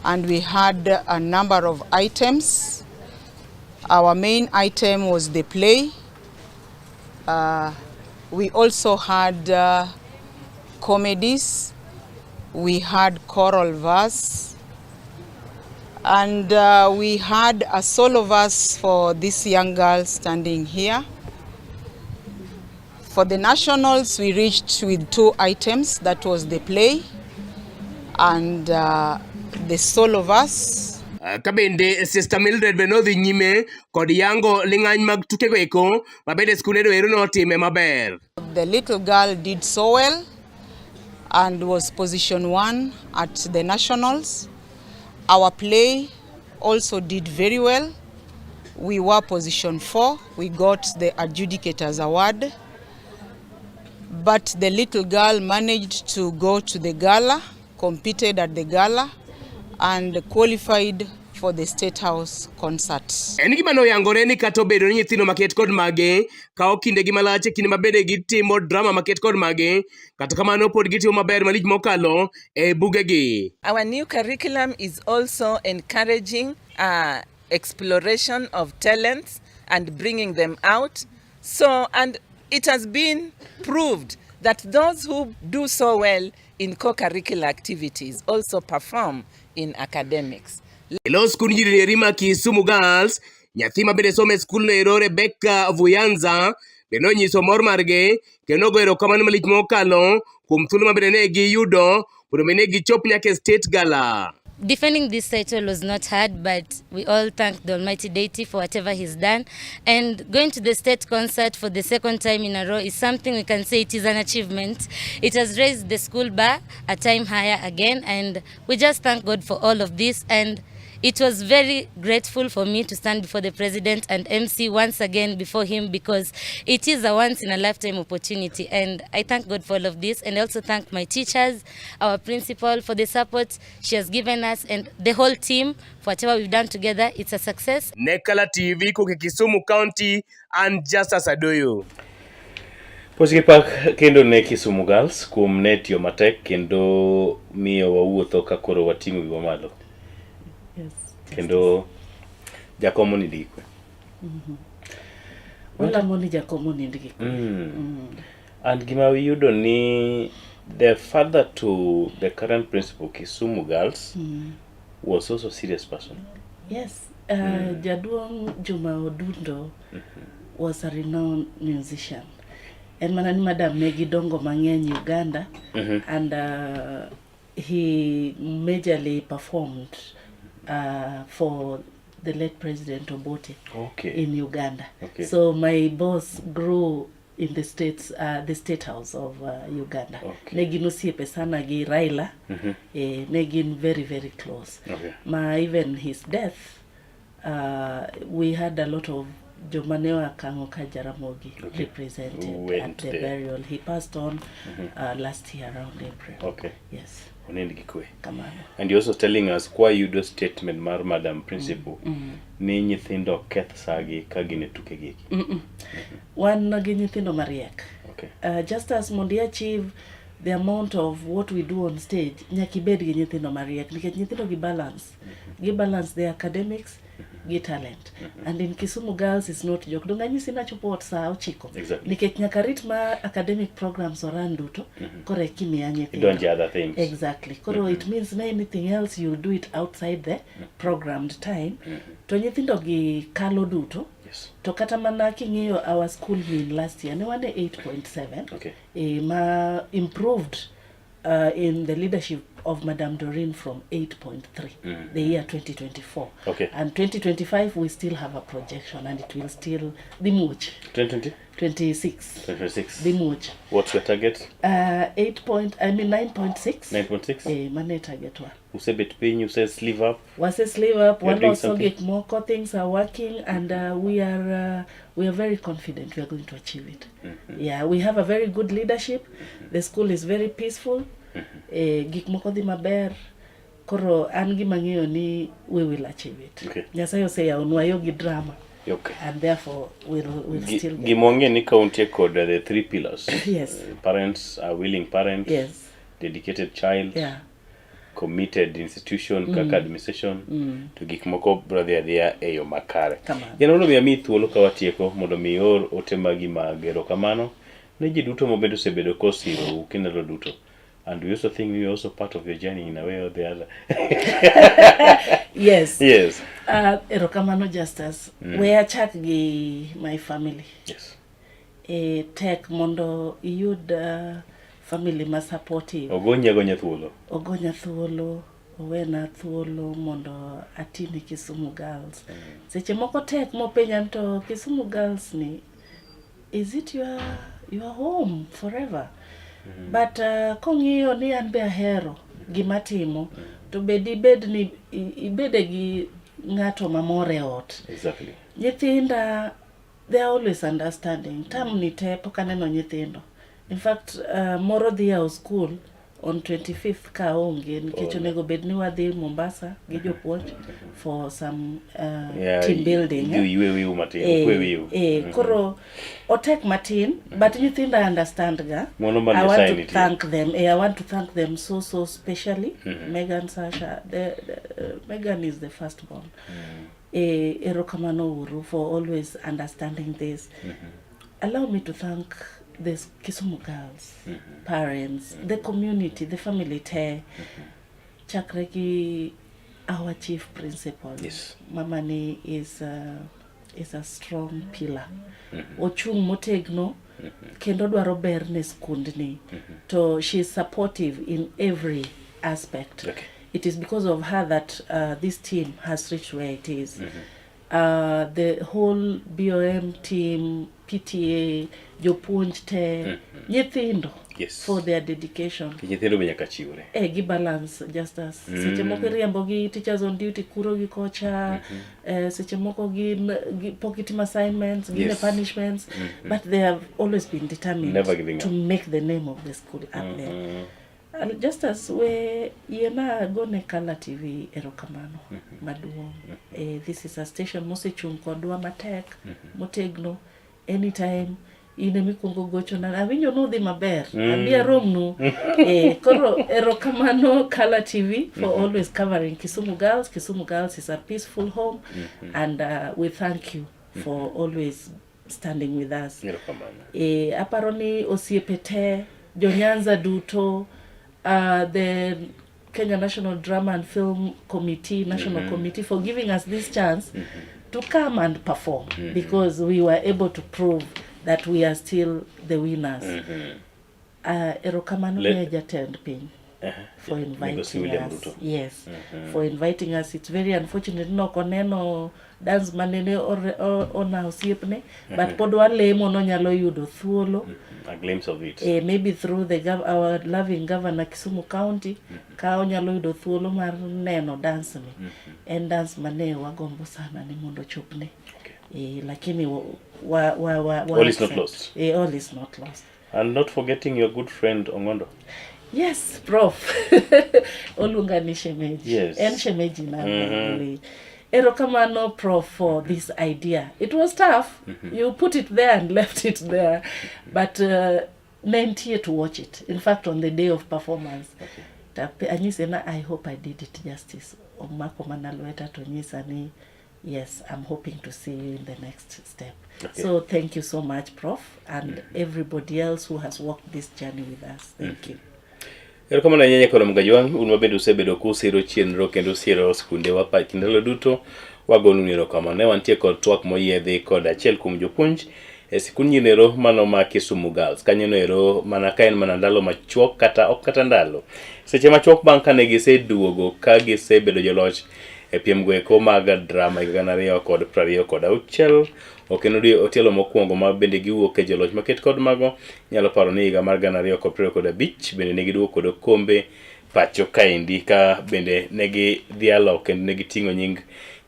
and we had a number of items. Our main item was the play. We also had comedies. We had choral verse, and we had a solo verse for this young girl standing here. For the nationals, we reached with 2 items. That was the play and the solo verse. Kabende Sister Mildred benodhi nyime kod yango ling'any mag tukego eko mabende skundedo ero notime maber. The little girl did so well and was position 1 at the nationals. Our play also did very well. We were position 4. We got the adjudicators award. But the little girl managed to go to the gala, competed at the gala, and qualified for the State House concert. En gima noyangore ni kata obedo ni nyithindo maket kod mage kao kindegi malach e kinde mabende gitimo drama maket kod mage, kata kamano pod gitimo maber malich mokalo e bugegi. Our new curriculum is also encouraging exploration of talents and bringing them out. And it has been proved that those who do so well in co-curricular activities also perform in academics. Elo skul nyiri ma Kisumu Girls, nyathi mabende somo e skul no ero Rebecca Vuyanza bende onyiso mor margi kendo goyo erokamano malich mokalo kuom thuolo mabende ne giyudo mondo mi ne gichop nyaka State Gala. Defending this title was not hard, but we all thank the Almighty Deity for whatever He's done. And going to the state concert for the 2nd time in a row is something we can say it is an achievement. It has raised the school bar a time higher again, and we just thank God for all of this. And it was very grateful for me to stand before the President and MC once again before him, because it is a once-in-a-lifetime opportunity. And I thank God for all of this, and I also thank my teachers, our principal for the support she has given us, and the whole team for whatever we've done together. It's a success. Ne Kala TV kuke Kisumu County and Justice Adoyo. Pochi pak kendo ne Kisumu Girls kuom netio matek kendo miyo wawuotho ka koro wating'o giwa malo. Yes. Kendo jakomo ni dikwe. Wala moni jakomo ni dikwe. And gima wiyudo ni the father to the current principal Kisumu Girls was also a serious person. Yes. Jaduong Juma Odundo was a renowned musician. And manani madam negi dongo mang'eny Uganda, and he majorly performed for the late President Obote in Uganda. So my boss grew in the states, the state house of Uganda. Negi nosiepe sana gi Raila, negi very, very close. Even his death, we had a lot of Jomanewa Kangoka Jaramogi represented at the burial. He passed on last year around April. Yes. And you're also telling us why you do statement mar Madam Principal. Ni nyithindo keth sagi kagine tukegi. One gi nyithindo mariek. Just as mondi achieve the amount of what we do on stage, nyakibed gi nyithindo mariek. Nikech nyithindo gi balance. Gi balance their academics, gi talent. And in Kisumu Girls is not joke. Donganyi sina chupot saa ochiko. Nikech nyakarit ma academic programs oran duto, kore kimi ya nyithindo. You don't do other things. Exactly. Koro it means na anything else you'll do it outside the programmed time. To nyithindo gi kalo duto. To kata mana king'iyo our school mean last year, ne wane 8.7. Ma improved in the leadership of Madame Doreen from 8.3 the year 2024. And 2025 we still have a projection and it will still the much. 2020? 26. 26. The much. What's your target? 9.6. 9.6? Mane target one. You say bet pin, you say sleeve up. Was a sleeve up. One also get more things are working, and we are very confident we are going to achieve it. Yeah, we have a very good leadership. The school is very peaceful. Gik moko dhi maber. Koro an gi mang'eyo ni we will achieve it. Nyasaye oseyawo nwa gi drama. And therefore we'll still get Gimonge ni county code the three pillars. Yes. Parents are willing parents. Yes. Dedicated child. Yeah. Committed institution, kaka administration, to gik moko brother there eyo makare. Yanono mi ami thuolo ka watieko mondo mi or otemagi magero kamano. Ne ji duto mobedo sebedo kosiro kinalo duto. And we also think we are also part of your journey in a way or the other. Yes. Yes. Erokamano Justice. We achak gi my family. Yes. Tek mondo iyud family ma supportive. Ogonya thuolo. Ogonya thuolo. Owena thuolo mondo atini Kisumu Girls. Seche moko tek mopenja to Kisumu Girls ni, is it your home forever? But kong'iyo ni an be ahero gimatimo, to ibed ni ibede gi ng'ato mamor e ot. Exactly. Nyithinda, they are always understanding. Tam ni te pok aneno nyithindo. In fact, moro dhi yawo school on 25th ka onge nikech onego bed ni wadhi Mombasa gi jopuonj for some team building. Koro otek matin, but nyithinda understand ga. I want to thank them. I want to thank them so specially. Megan, Sasha, Megan is the firstborn. Erokamano uru for always understanding this. Allow me to thank the Kisumu Girls, parents, the community, the family te. Chakreki, our chief principal. Yes. Mamani is a strong pillar. Ochung motegno, kendo dwaro berne skundni. So she is supportive in every aspect. It is because of her that this team has reached where it is. The whole BOM team, PTA, jopuonj te, nyithindo, for their dedication. Nyithindo menyaka chiwre. Gi balance, just as. Seche moko riembo gi teachers on duty, kuro gi kocha, seche moko gi pocket assignments, gi punishments, but they have always been determined to make the name of the school up there. Just as we yena gone Kala TV erokamano maduong. This is a station mosechung kodwa matek motegno anytime ine mikwongo gocho na awinjo nudhi maber abia romnu koro erokamano Color TV for always covering Kisumu Girls. Kisumu Girls is a peaceful home and we thank you for always standing with us. Aparoni osiepete jonyanza duto the Kenya National Drama and Film Committee, National Committee, for giving us this chance to come and perform because we were able to prove that we are still the winners. Erokamano Jatend Piny for inviting us. Yes, for inviting us. It's very unfortunate no koneno dance manene ona osiepne, but pod walemo no nyalo yudo thuolo. A glimpse of it. Maybe through our loving governor Kisumu County, ka onyalo yudo thuolo mar neno dance ni. En dance mane wagombo sana ni mondo chopne. Lakini all is not lost. All is not lost. And not forgetting your good friend Ongondo. Yes, Prof. Olunga ni shemeji. Yes. En shemeji na Erokamano, Prof, for this idea. It was tough. You put it there and left it there. But meant here to watch it. In fact, on the day of performance. I hope I did it justice. Yes, I'm hoping to see you in the next step. So thank you so much, Prof, and everybody else who has walked this journey with us. Thank you. Erokamano nyenye kono mgajwang unwabedo usebedo kusiro chenro kendo siro skunde wapa kindalo duto wagonu ni erokamano ne wantie kod twak moyiedhi kod achiel kuom jopuonj sikunnyinero mano ma Kisumu Girls kanyono ero mana kaen mana ndalo machuok kata ok kata ndalo seche machuok bang' kane giseduogo ka gisebedo joloch piem goeko mag drama 2026 okeno otielo mokwongo ma bende giwuok e joloch maket kod mago nyalo paro ni higa mar 2025 bende ne giduogo kod kombe pacho kaendi ka bende ne gidhialo kendo ne giting'o nying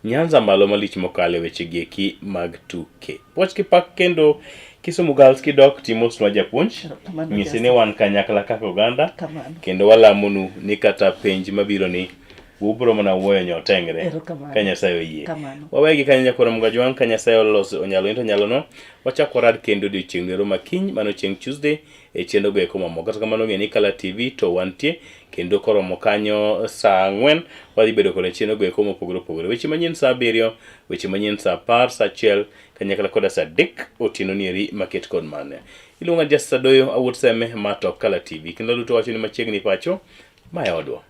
Nyanza malo malich mokale weche gieki mag tuke. Wach kipak kendo Kisumu Girls kidok timos ma japuonj nyisi ni wan kanyakla kaka oganda kendo walamonu ni kata penj mabiro ni ubro mana wuoyo nyotengre Kenya sayo yie wawegi Kenya koro mgajwang Kenya sayo loso onyalo into nyalo no wachako rad kendo odiochieng' nero makiny mano chieng' Tuesday chenro go eko mamoko kata kamano ng'e ni Color TV to wantie kendo koro mokanyo saa 4 wadhi bedo kod chenro go eko mopogore opogore weche manyien saa 7 weche manyien saa 10 saa 1 kanyakla koda saa 3 otieno nieri maket kod mane iluonga Just Sadoyo awuot seme mato Color TV kendo duto wacho ni machiegni pacho maya odwa